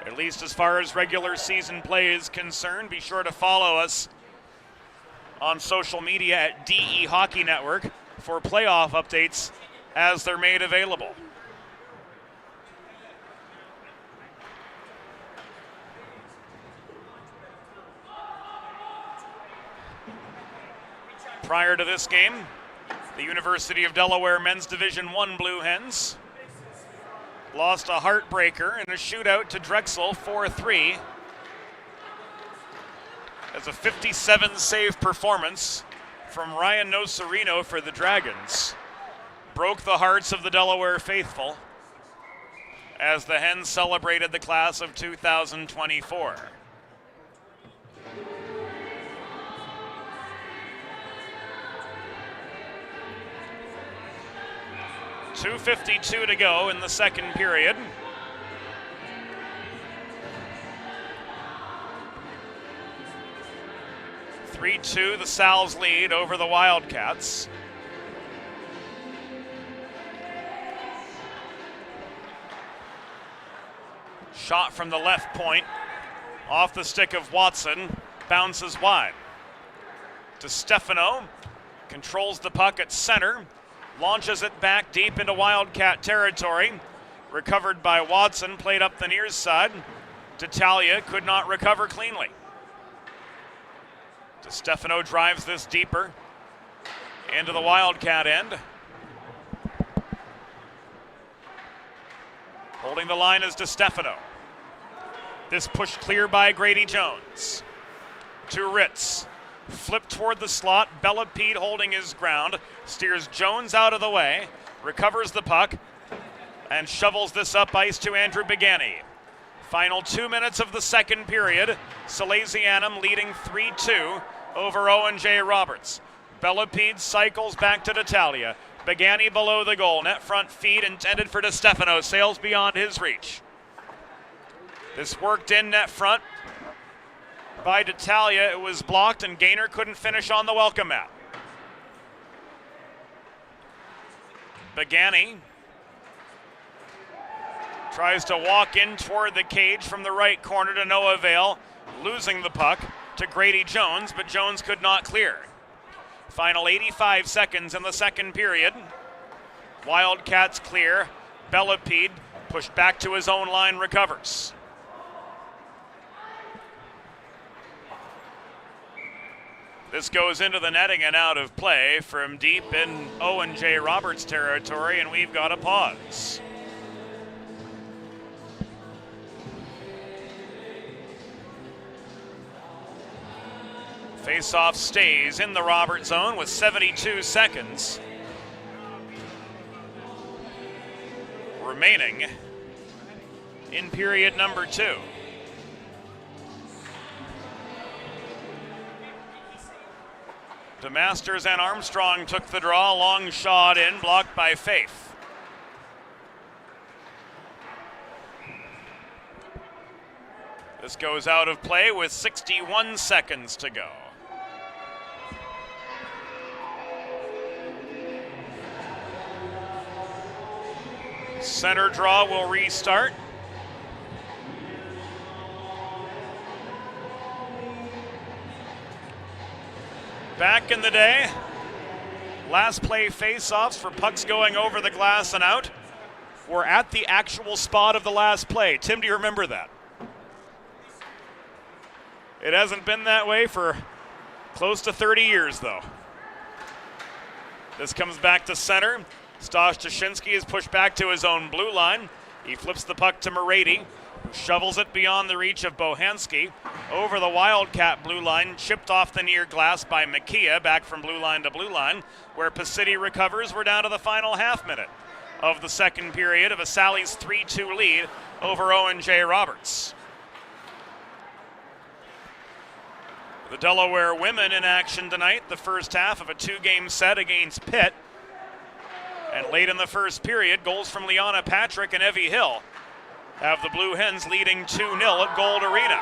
At least as far as regular season play is concerned. Be sure to follow us on social media at DE Hockey Network for playoff updates as they're made available. Prior to this game, the University of Delaware Men's Division I Blue Hens lost a heartbreaker in a shootout to Drexel 4-3 as a 57 save performance from Ryan Nocerino for the Dragons broke the hearts of the Delaware faithful as the Hens celebrated the class of 2024. 2:52 to go in the second period. (3-2) the Sal's lead over the Wildcats. Shot from the left point, off the stick of Watson, bounces wide. DeStefano controls the puck at center, launches it back deep into Wildcat territory. Recovered by Watson, played up the near side. D'Italia could not recover cleanly. DeStefano drives this deeper into the Wildcat end. Holding the line is DeStefano. This pushed clear by Grady Jones. To Ritz. Flip toward the slot. Bellepede holding his ground. Steers Jones out of the way. Recovers the puck. And shovels this up ice to Andrew Begani. Final 2 minutes of the second period. Salesianum leading 3-2 over Owen J. Roberts. Bellepede cycles back to D'Italia. Begani below the goal. Net front feed intended for DeStefano. Sails beyond his reach. This worked in net front by D'Italia. It was blocked and Gaynor couldn't finish on the welcome mat. Begani tries to walk in toward the cage from the right corner to no avail, losing the puck to Grady Jones, but Jones could not clear. Final 85 seconds in the second period. Wildcats clear. Bellepede pushed back to his own line, recovers. This goes into the netting and out of play from deep in Owen J. Roberts territory, and we've got a pause. Face-off stays in the Robert zone with 72 seconds remaining in period number 2. DeMasters and Armstrong took the draw, long shot in, blocked by Faith. This goes out of play with 61 seconds to go. Center draw will restart. Back in the day, last play face-offs for pucks going over the glass and out were at the actual spot of the last play. Tim, do you remember that? It hasn't been that way for close to 30 years, though. This comes back to center. Stosh Jashinsky is pushed back to his own blue line. He flips the puck to Morady, who shovels it beyond the reach of Bohanski. Over the Wildcat blue line, chipped off the near glass by Makia, back from blue line to blue line, where Pacitti recovers. We're down to the final half minute of the second period of a Sally's 3-2 lead over Owen J. Roberts. The Delaware women in action tonight, the first half of a 2-game set against Pitt. And late in the first period, goals from Liana Patrick and Evie Hill have the Blue Hens leading 2-0 at Gold Arena.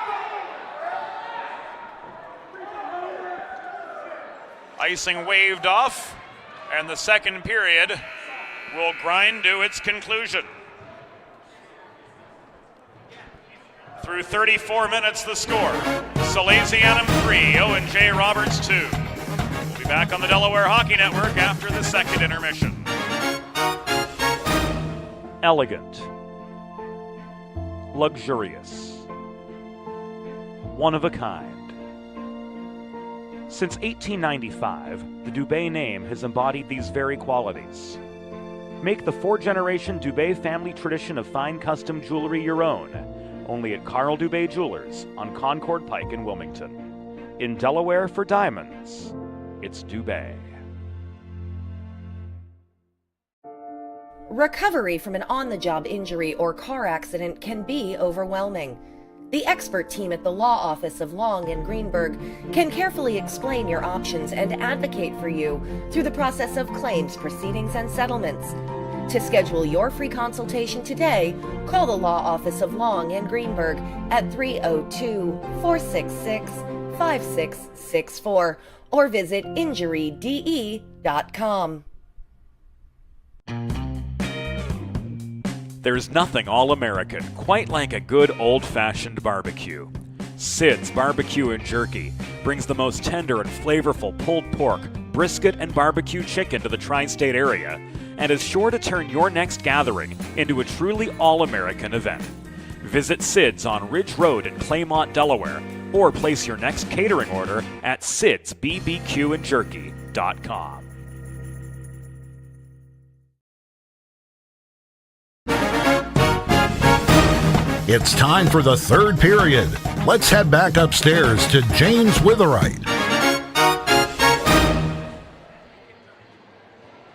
Icing waved off, and the second period will grind to its conclusion. Through 34 minutes, the score. Salesianum 3, Owen J. Roberts 2. We'll be back on the Delaware Hockey Network after the second intermission. Elegant, luxurious, one of a kind. Since 1895, the Dubé name has embodied these very qualities. Make the 4-generation Dubé family tradition of fine custom jewelry your own, only at Carl Dubé Jewelers on Concord Pike in Wilmington. In Delaware for diamonds, it's Dubé. Recovery from an on-the-job injury or car accident can be overwhelming. The expert team at the law office of Long and Greenberg can carefully explain your options and advocate for you through the process of claims, proceedings, and settlements. To schedule your free consultation today, call the Law Office of Long and Greenberg at 302-466-5664 or visit injuryde.com. There's nothing all-American quite like a good old-fashioned barbecue. Sid's Barbecue and Jerky brings the most tender and flavorful pulled pork, brisket, and barbecue chicken to the tri-state area and is sure to turn your next gathering into a truly all-American event. Visit Sid's on Ridge Road in Claymont, Delaware, or place your next catering order at sidsbbqandjerky.com. It's time for the third period. Let's head back upstairs to James Witherite.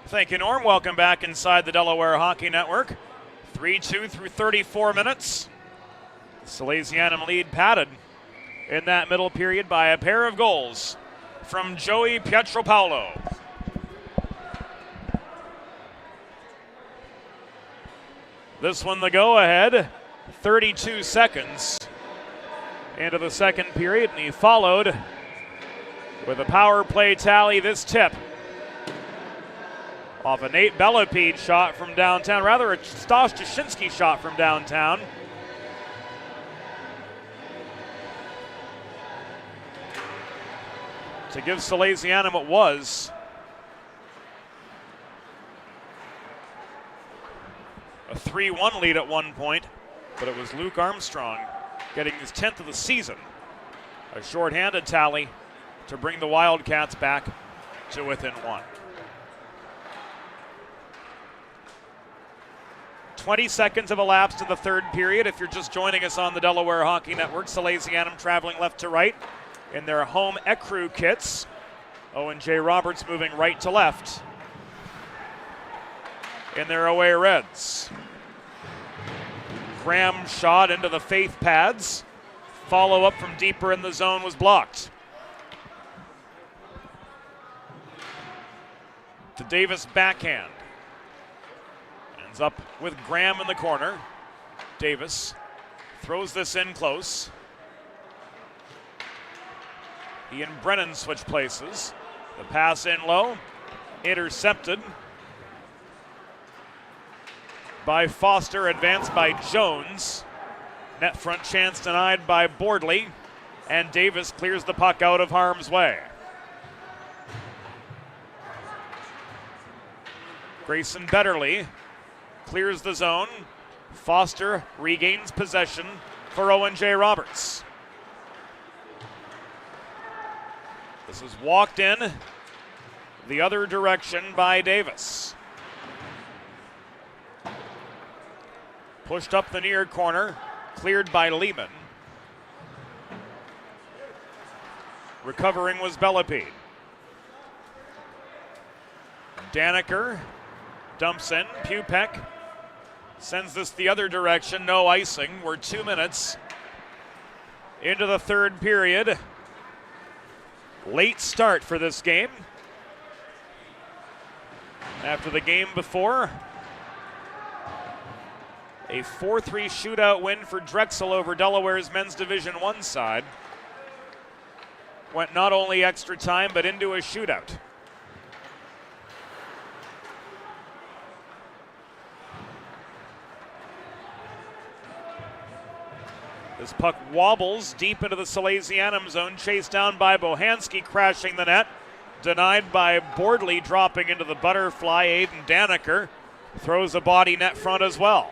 Thank you, Norm. Welcome back inside the Delaware Hockey Network. 3-2 through 34 minutes. Salesianum lead padded in that middle period by a pair of goals from Joey Pietropaulo. This one the go-ahead, 32 seconds into the second period, and he followed with a power play tally this tip off a Nate Bellepede shot from downtown, rather a Stas Jashinsky shot from downtown. To give Salesianum what was a 3-1 lead at one point, but it was Luke Armstrong getting his 10th of the season. A shorthanded tally to bring the Wildcats back to within one. 20 seconds have elapsed in the third period. If you're just joining us on the Delaware Hockey Network, Salesianum traveling left to right in their home Ecru kits. Owen J. Roberts moving right to left in their away reds. Graham shot into the Faith pads. Follow up from deeper in the zone was blocked. To Davis backhand. Ends up with Graham in the corner. Davis throws this in close. He and Brennan switch places. The pass in low, intercepted by Foster, advanced by Jones. Net front chance denied by Bordley, and Davis clears the puck out of harm's way. Grayson Betterly clears the zone. Foster regains possession for Owen J. Roberts. This is walked in the other direction by Davis. Pushed up the near corner, cleared by Lehman. Recovering was Bellepede. Daniker dumps in. Pupek sends this the other direction. No icing. We're 2 minutes into the third period. Late start for this game. After the game before, a 4-3 shootout win for Drexel over Delaware's men's Division I side. Went not only extra time, but into a shootout. This puck wobbles deep into the Salesianum zone, chased down by Bohanski, crashing the net. Denied by Bordley, dropping into the butterfly. Aiden Daniker throws a body net front as well.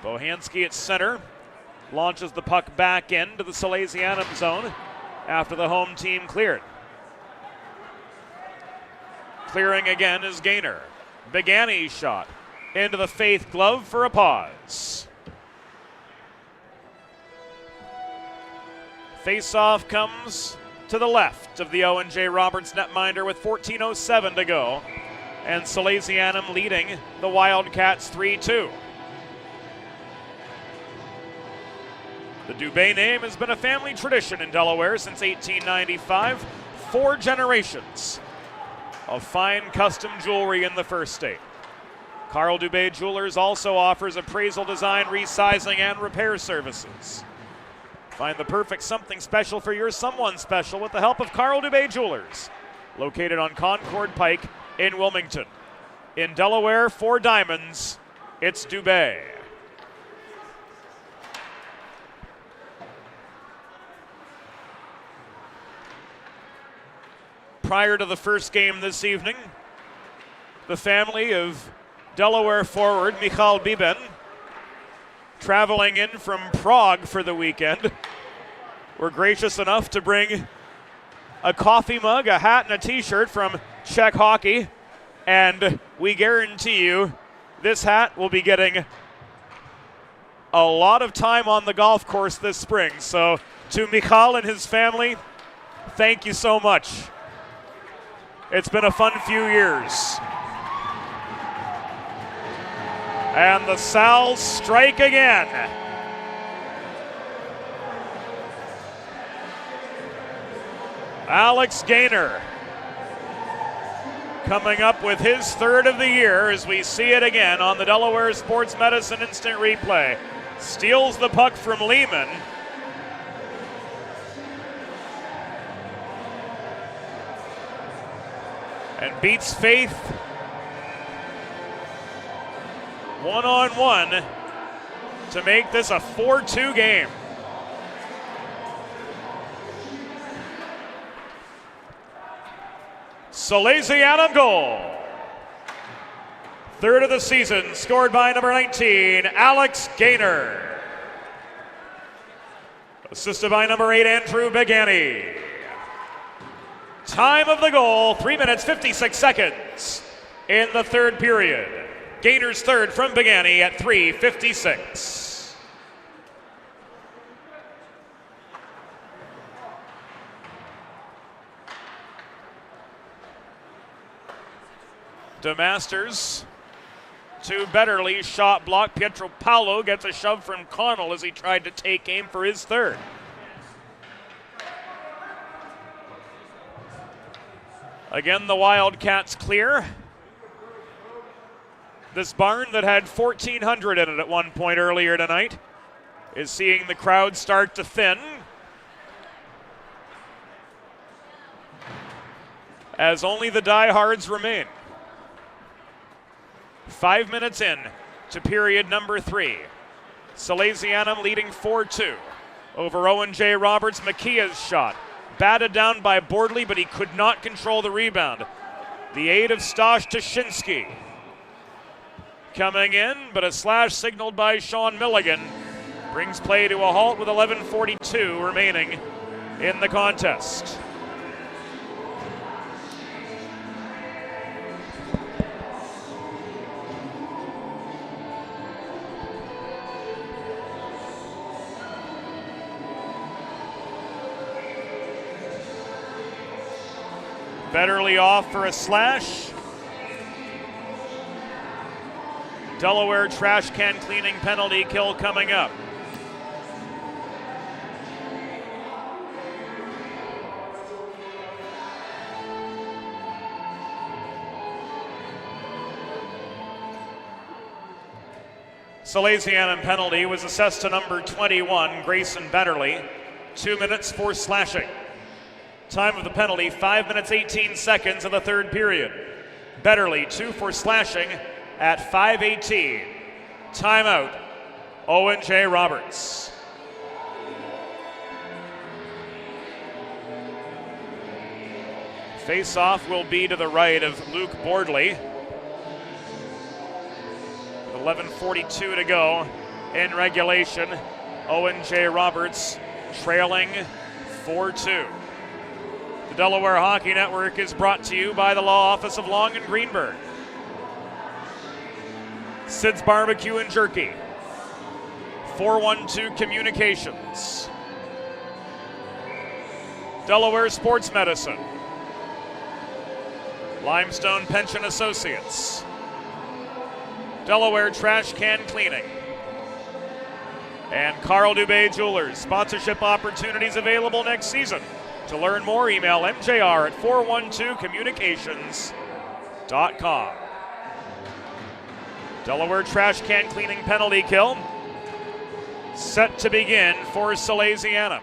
Bohanski at center, launches the puck back into the Salesianum zone after the home team cleared. Clearing again is Gaynor. Begani shot into the Faith glove for a pause. Face-off comes to the left of the Owen J. Roberts netminder with 14:07 to go, and Salesianum leading the Wildcats 3-2. The Dubé name has been a family tradition in Delaware since 1895. 4 generations of fine custom jewelry in the first state. Carl Dubé Jewelers also offers appraisal, design, resizing, and repair services. Find the perfect something special for your someone special with the help of Carl Dubé Jewelers, located on Concord Pike in Wilmington. In Delaware, for diamonds, it's Dubé. Prior to the first game this evening, the family of Delaware forward Michal Biben, traveling in from Prague for the weekend, were gracious enough to bring a coffee mug, a hat, and a t-shirt from Czech Hockey, and we guarantee you this hat will be getting a lot of time on the golf course this spring. So to Michal and his family, thank you so much. It's been a fun few years. And the Sals strike again. Alex Gaynor coming up with his third of the year as we see it again on the Delaware Sports Medicine Instant Replay. Steals the puck from Lehman. And beats Faith one-on-one to make this a 4-2 game. Salesianum goal. Third of the season, scored by number 19, Alex Gaynor. Assisted by number 8, Andrew Begani. Time of the goal, 3 minutes, 56 seconds in the third period. Gaynor's third from Begani at 3:56. DeMasters to Betterly, shot block. Pietro Paolo gets a shove from Connell as he tried to take aim for his third. Again, the Wildcats clear. This barn that had 1,400 in it at one point earlier tonight is seeing the crowd start to thin as only the diehards remain. 5 minutes in to period number 3. Salesianum leading 4-2 over Owen J. Roberts. Makia's shot batted down by Bordley, but he could not control the rebound. The aid of Stash Tashinsky coming in, but a slash signaled by Sean Milligan brings play to a halt with 11:42 remaining in the contest. Betterly off for a slash. Delaware trash can cleaning penalty kill coming up. Salesianum penalty was assessed to number 21, Grayson Betterly. 2 minutes for slashing. Time of the penalty, 5 minutes 18 seconds in the third period. Betterly 2 for slashing at 5:18. Timeout, Owen J. Roberts. Face-off will be to the right of Luke Bordley. With 11:42 to go in regulation, Owen J. Roberts trailing 4-2. The Delaware Hockey Network is brought to you by the Law Office of Long and Greenberg, Sid's Barbecue and Jerky, 412 Communications, Delaware Sports Medicine, Limestone Pension Associates, Delaware Trash Can Cleaning, and Carl Dubé Jewelers. Sponsorship opportunities available next season. To learn more, email mjr at 412communications.com. Delaware trash can cleaning penalty kill set to begin for Salesianum.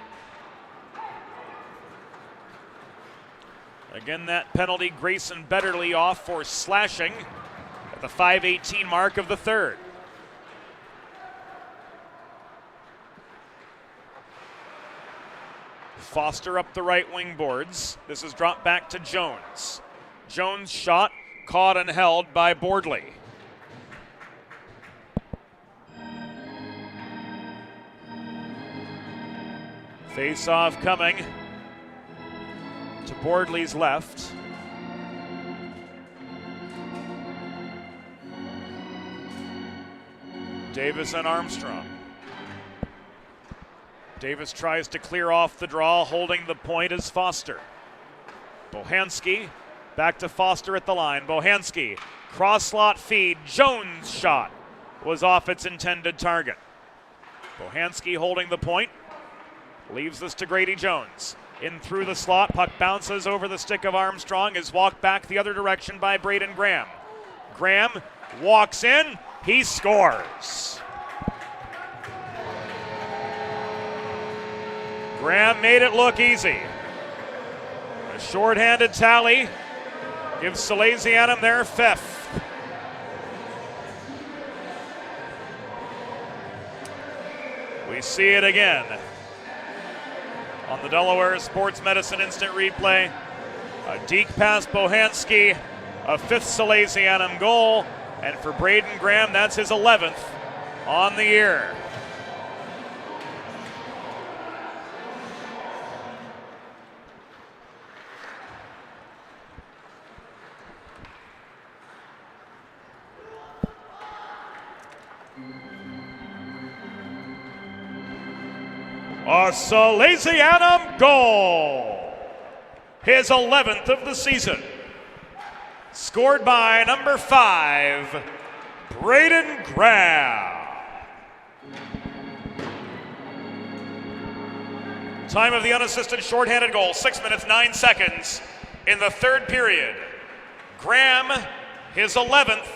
Again, that penalty, Grayson Betterly off for slashing at the 5:18 mark of the third. Foster up the right wing boards. This is dropped back to Jones. Jones' shot caught and held by Boardley. Face-off coming to Boardley's left. Davis and Armstrong. Davis tries to clear off the draw, holding the point is Foster. Bohanski back to Foster at the line. Bohanski, cross slot feed. Jones' shot was off its intended target. Bohanski holding the point. Leaves this to Grady Jones. In through the slot, puck bounces over the stick of Armstrong, is walked back the other direction by Braden Graham. Graham walks in, he scores. Graham made it look easy. A shorthanded tally gives Salesianum their fifth. We see it again on the Delaware Sports Medicine Instant Replay. A deke pass Bohanski, a fifth Salesianum goal, and for Braden Graham, that's his 11th on the year. A Salesianum goal, his 11th of the season, scored by number 5, Braden Graham. Time of the unassisted shorthanded goal, 6 minutes 9 seconds in the third period. Graham, his 11th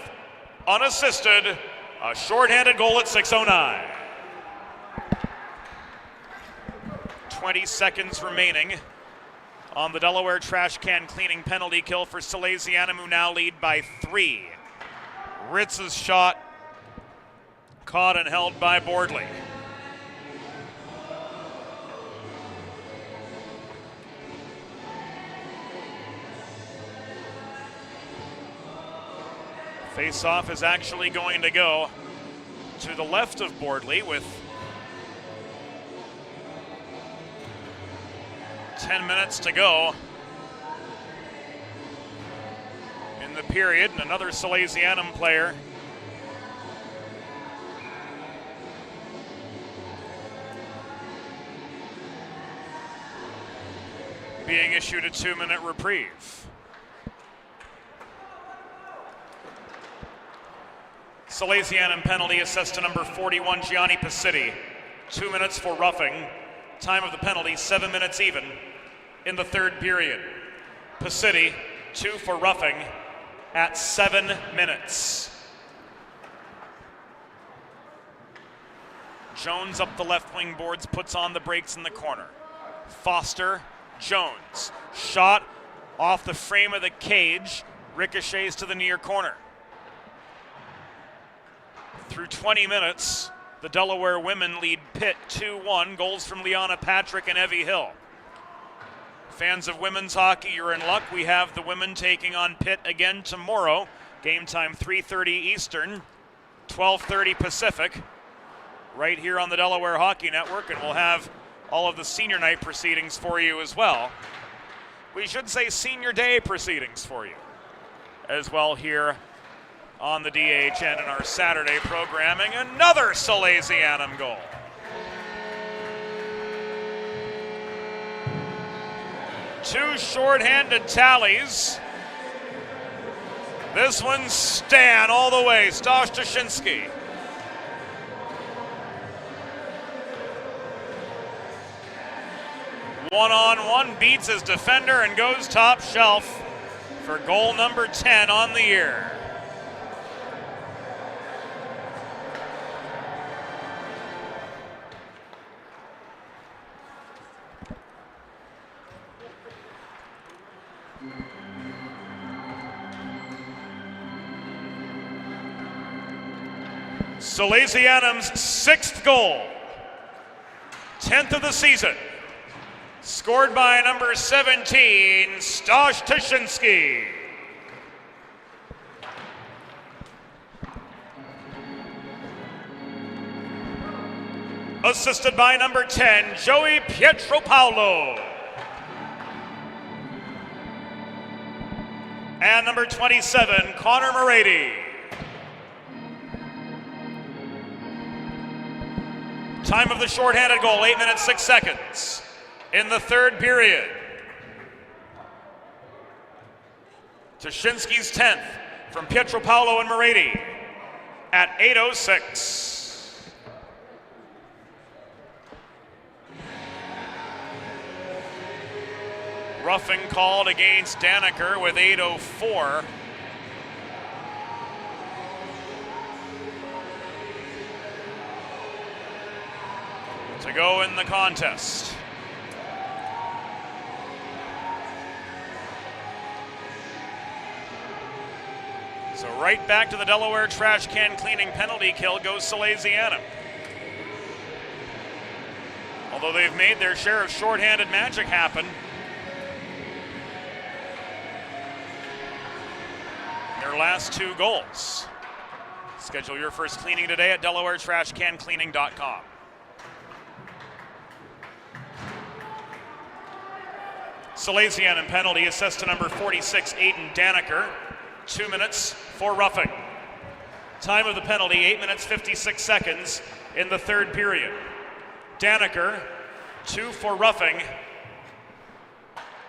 unassisted, a shorthanded goal at 6:09. 20 seconds remaining on the Delaware trash can cleaning penalty kill for Salesianum, who now lead by 3. Ritz's shot caught and held by Boardley. Face-off is actually going to go to the left of Boardley with 10 minutes to go in the period, and another Salesianum player being issued a 2-minute reprieve. Salesianum penalty assessed to number 41, Gianni Pacitti. 2 minutes for roughing. Time of the penalty, 7 minutes even in the third period. Pacitti, 2 for roughing at 7 minutes. Jones up the left wing boards, puts on the brakes in the corner. Foster, Jones. Shot off the frame of the cage, ricochets to the near corner. Through 20 minutes, the Delaware women lead Pitt 2-1. Goals from Liana Patrick and Evie Hill. Fans of women's hockey, you're in luck. We have the women taking on Pitt again tomorrow. Game time 3:30 Eastern, 12:30 Pacific, right here on the Delaware Hockey Network, and we'll have all of the senior night proceedings for you as well. We should say senior day proceedings for you as well here on the DHN in our Saturday programming. Another Salesianum goal. Two shorthanded tallies. This one's Stan all the way, Stosh Jashinsky. One-on-one, beats his defender and goes top shelf for goal number 10 on the year. Salesianum's 6th goal, 10th of the season, scored by number 17, Stash Tyszynski. Assisted by number 10, Joey Pietropaulo. And number 27, Connor Morady. Time of the shorthanded goal, 8 minutes, 6 seconds in the third period. Tyszynski's 10th from Pietropaulo and Morady at 8:06. Roughing called against Daneker with 8:04. To go in the contest. So right back to the Delaware trash can cleaning penalty kill goes Salesianum. Although they've made their share of shorthanded magic happen, their last 2 goals. Schedule your first cleaning today at DelawareTrashCanCleaning.com. Salesianum penalty assessed to number 46, Aiden Daneker. 2 minutes for roughing. Time of the penalty, 8 minutes, 56 seconds in the third period. Daneker, 2 for roughing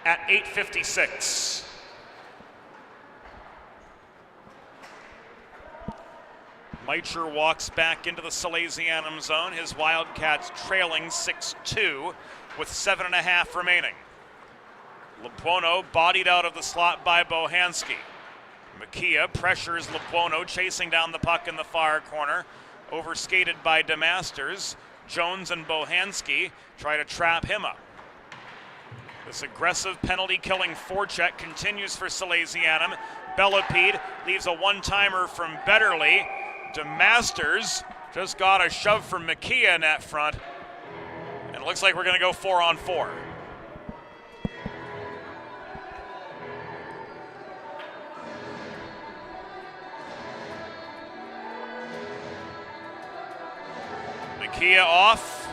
at 8:56. Meitcher walks back into the Salesianum zone. His Wildcats trailing 6-2 with 7.5 remaining. Lebuono bodied out of the slot by Bohanski. Makia pressures Lebuono, chasing down the puck in the far corner. Overskated by DeMasters. Jones and Bohanski try to trap him up. This aggressive penalty-killing forecheck continues for Salesianum. Bellepede leaves a one-timer from Betterly. DeMasters just got a shove from Makia in that front. And it looks like we're going to go 4-on-4. Makia off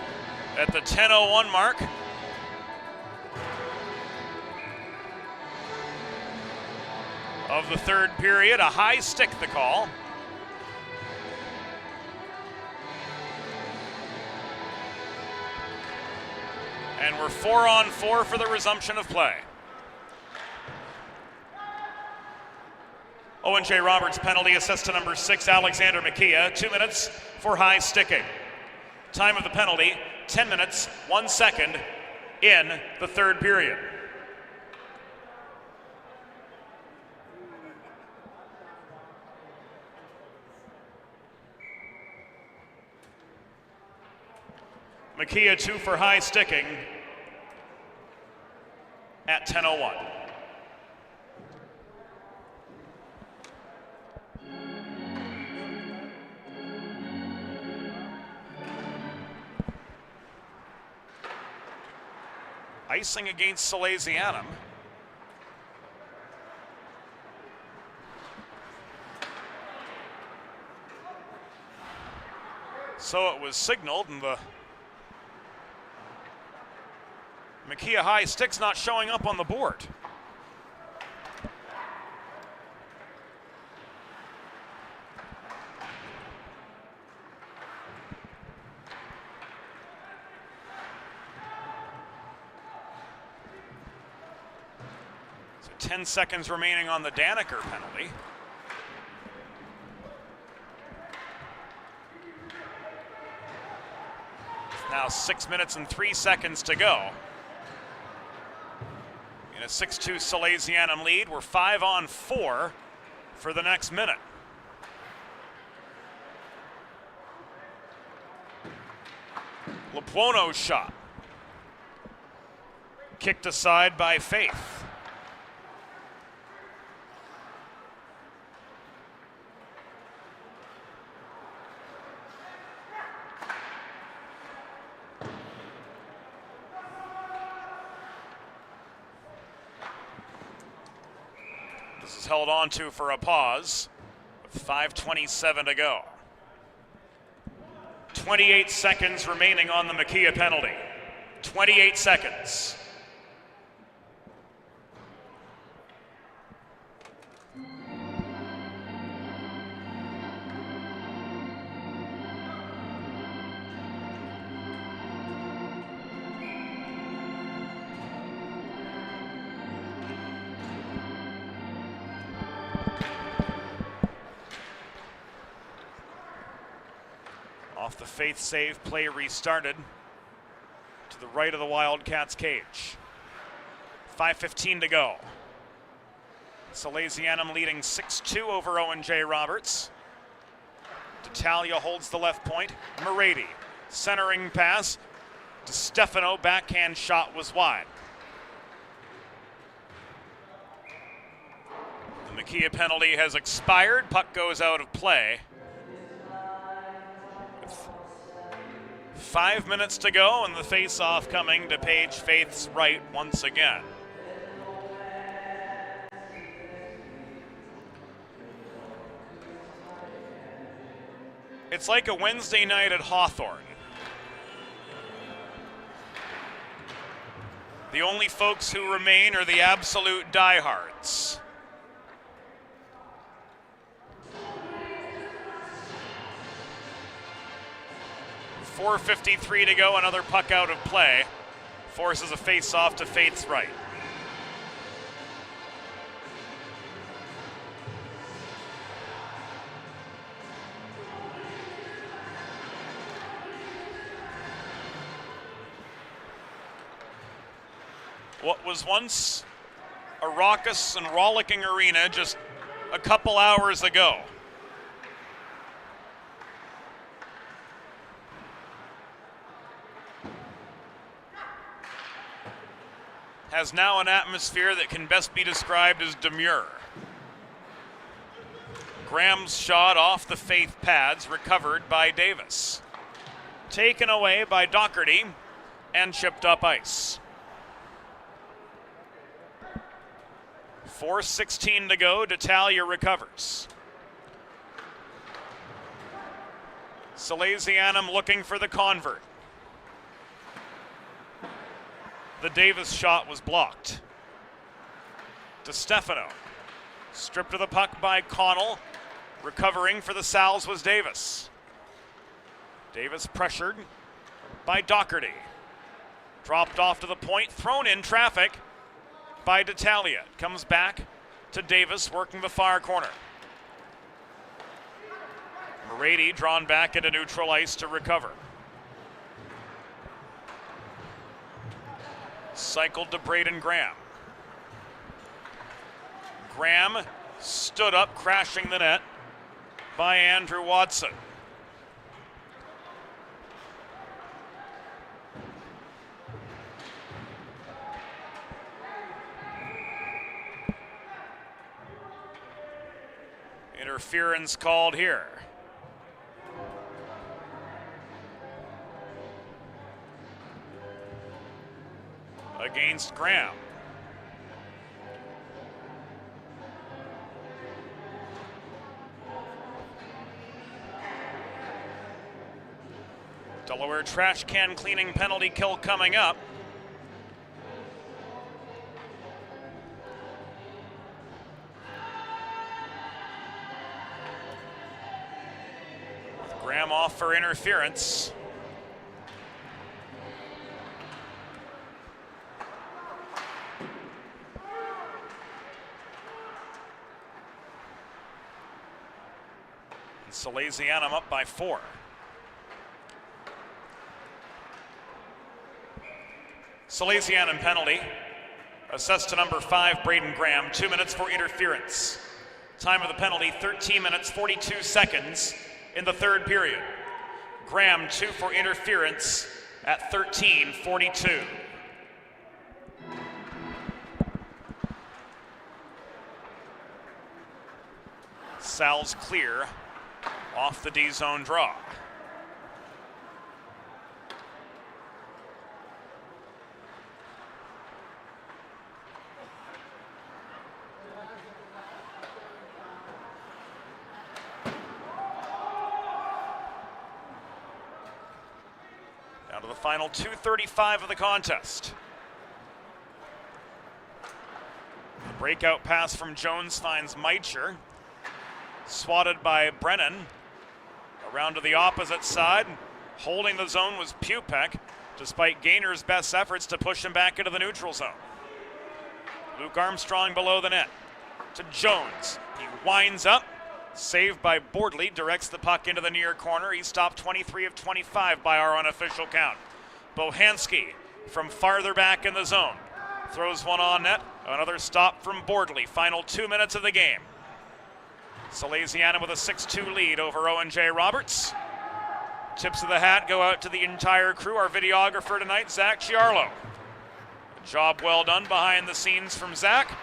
at the 10:01 mark. Of the third period, a high stick the call. And we're 4-on-4 for the resumption of play. Owen J. Roberts penalty assessed to number 6, Alexander Makia. 2 minutes for high sticking. Time of the penalty, 10 minutes, 1 second in the third period. Makia 2 for high sticking at 10:01. Icing against Salesianum. So it was signaled, and the Makia high stick's not showing up on the board. So 10 seconds remaining on the Daneker penalty. Now 6 minutes and 3 seconds to go. In a 6-2 Salesianum lead, we're 5-on-4 for the next minute. Lebuono's shot. Kicked aside by Faith. This is held on to for a pause with 5:27 to go. 28 seconds remaining on the Makia penalty. 28 seconds. Off the faith save, play restarted to the right of the Wildcats' cage. 5:15 to go. Salesianum leading 6-2 over Owen J. Roberts. D'Italia holds the left point. Morady, centering pass to Stefano, backhand shot was wide. The Makia penalty has expired, puck goes out of play. 5 minutes to go, and the face-off coming to Paige Faith's right once again. It's like a Wednesday night at Hawthorne. The only folks who remain are the absolute diehards. .453 to go, another puck out of play. Forces a face-off to Faith's right. What was once a raucous and rollicking arena just a couple hours ago. Has now an atmosphere that can best be described as demure. Graham's shot off the Faith pads, recovered by Davis. Taken away by Doherty and chipped up ice. 4:16 to go, D'Italia recovers. Salesianum looking for the convert. The Davis shot was blocked. To Stefano. Stripped of the puck by Connell. Recovering for the Sals was Davis. Davis pressured by Doherty. Dropped off to the point, thrown in traffic by D'Italia. Comes back to Davis, working the far corner. Morady drawn back into neutral ice to recover. Cycled to Braden Graham. Graham stood up, crashing the net by Andrew Watson. Interference called here. Against Graham. Delaware trash can cleaning penalty kill coming up. With Graham off for interference. Salesianum up by 4. Salesianum penalty. Assessed to number 5, Braden Graham. 2 minutes for interference. Time of the penalty, 13 minutes, 42 seconds in the third period. Graham 2 for interference at 13:42. Sal's clear off the D-zone draw. Down to the final 2:35 of the contest. The breakout pass from Jones finds Meitcher. Swatted by Brennan. Around to the opposite side. Holding the zone was Pupek, despite Gaynor's best efforts to push him back into the neutral zone. Luke Armstrong below the net. To Jones. He winds up. Saved by Bordley. Directs the puck into the near corner. He stopped 23 of 25 by our unofficial count. Bohanski from farther back in the zone. Throws one on net. Another stop from Bordley. Final 2 minutes of the game. Salesianum with a 6-2 lead over Owen J. Roberts. Tips of the hat go out to the entire crew. Our videographer tonight, Zach Chiarlo. A job well done behind the scenes from Zach.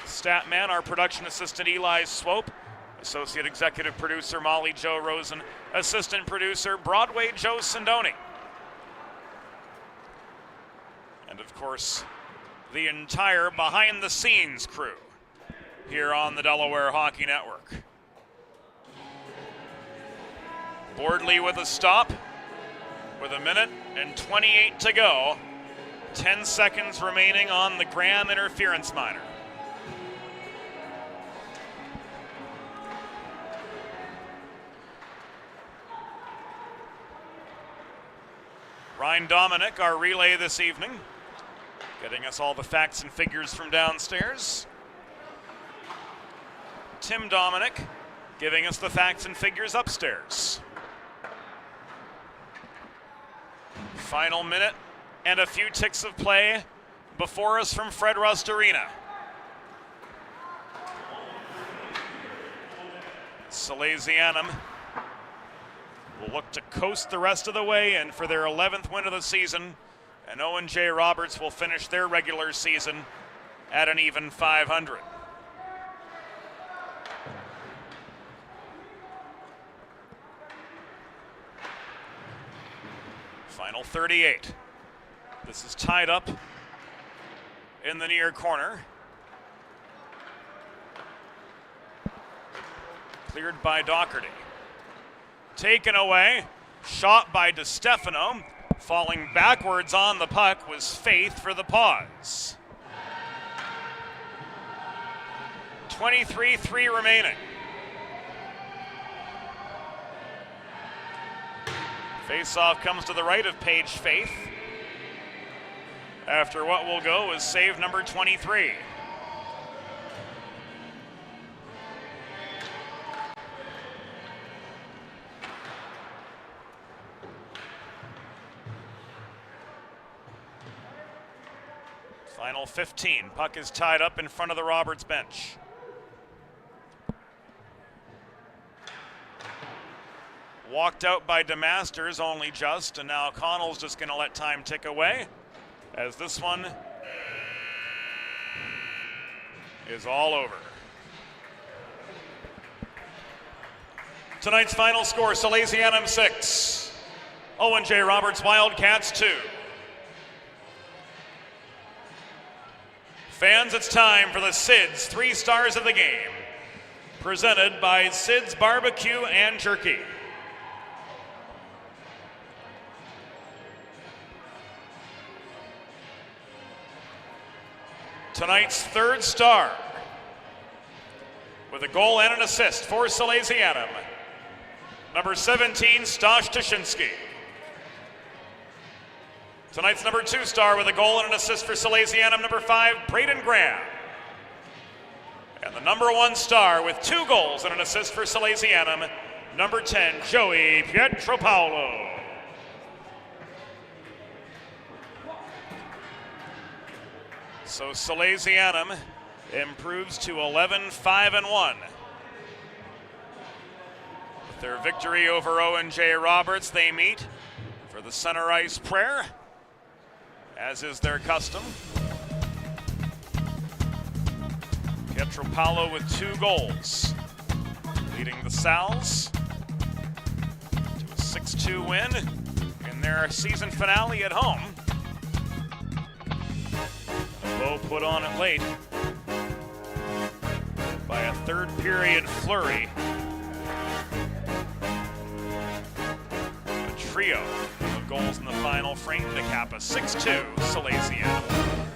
Statman, our production assistant Eli Swope. Associate executive producer Molly Jo Rosen. Assistant producer Broadway Joe Sindoni. And of course, the entire behind the scenes crew here on the Delaware Hockey Network. Bordley with a stop with 1 minute and 28 to go. 10 seconds remaining on the Graham interference minor. Ryan Dominic, our relay this evening, getting us all the facts and figures from downstairs. Tim Dominic giving us the facts and figures upstairs. Final minute and a few ticks of play before us from Fred Rust Arena. Salesianum will look to coast the rest of the way in for their 11th win of the season, and Owen J. Roberts will finish their regular season at an even 500. Final 38. This is tied up in the near corner. Cleared by Doherty. Taken away. Shot by DiStefano. Falling backwards on the puck was Faith for the pause. 23-3 remaining. Face-off comes to the right of Paige Faith after what will go is save number 23. Final 15. Puck is tied up in front of the Roberts bench. Walked out by DeMasters only just, and now Connell's just going to let time tick away as this one is all over. Tonight's final score, Salesianum 6, Owen J. Roberts Wildcats 2. Fans, it's time for the Sid's 3 stars of the game, presented by Sid's Barbecue and Jerky. Tonight's 3rd star, with a goal and an assist for Salesianum, number 17, Stosh Tuschinski. Tonight's number 2 star with a goal and an assist for Salesianum, number 5, Braden Graham. And the number 1 star with 2 goals and an assist for Salesianum, number 10, Joey Pietropaulo. So Salesianum improves to 11-5-1. With their victory over Owen J. Roberts, they meet for the center ice prayer, as is their custom. Pietropaulo with 2 goals, leading the Sals to a 6-2 win in their season finale at home. Low put on it late by a 3rd period flurry. A trio of goals in the final framed the cap a 6-2 Salesianum.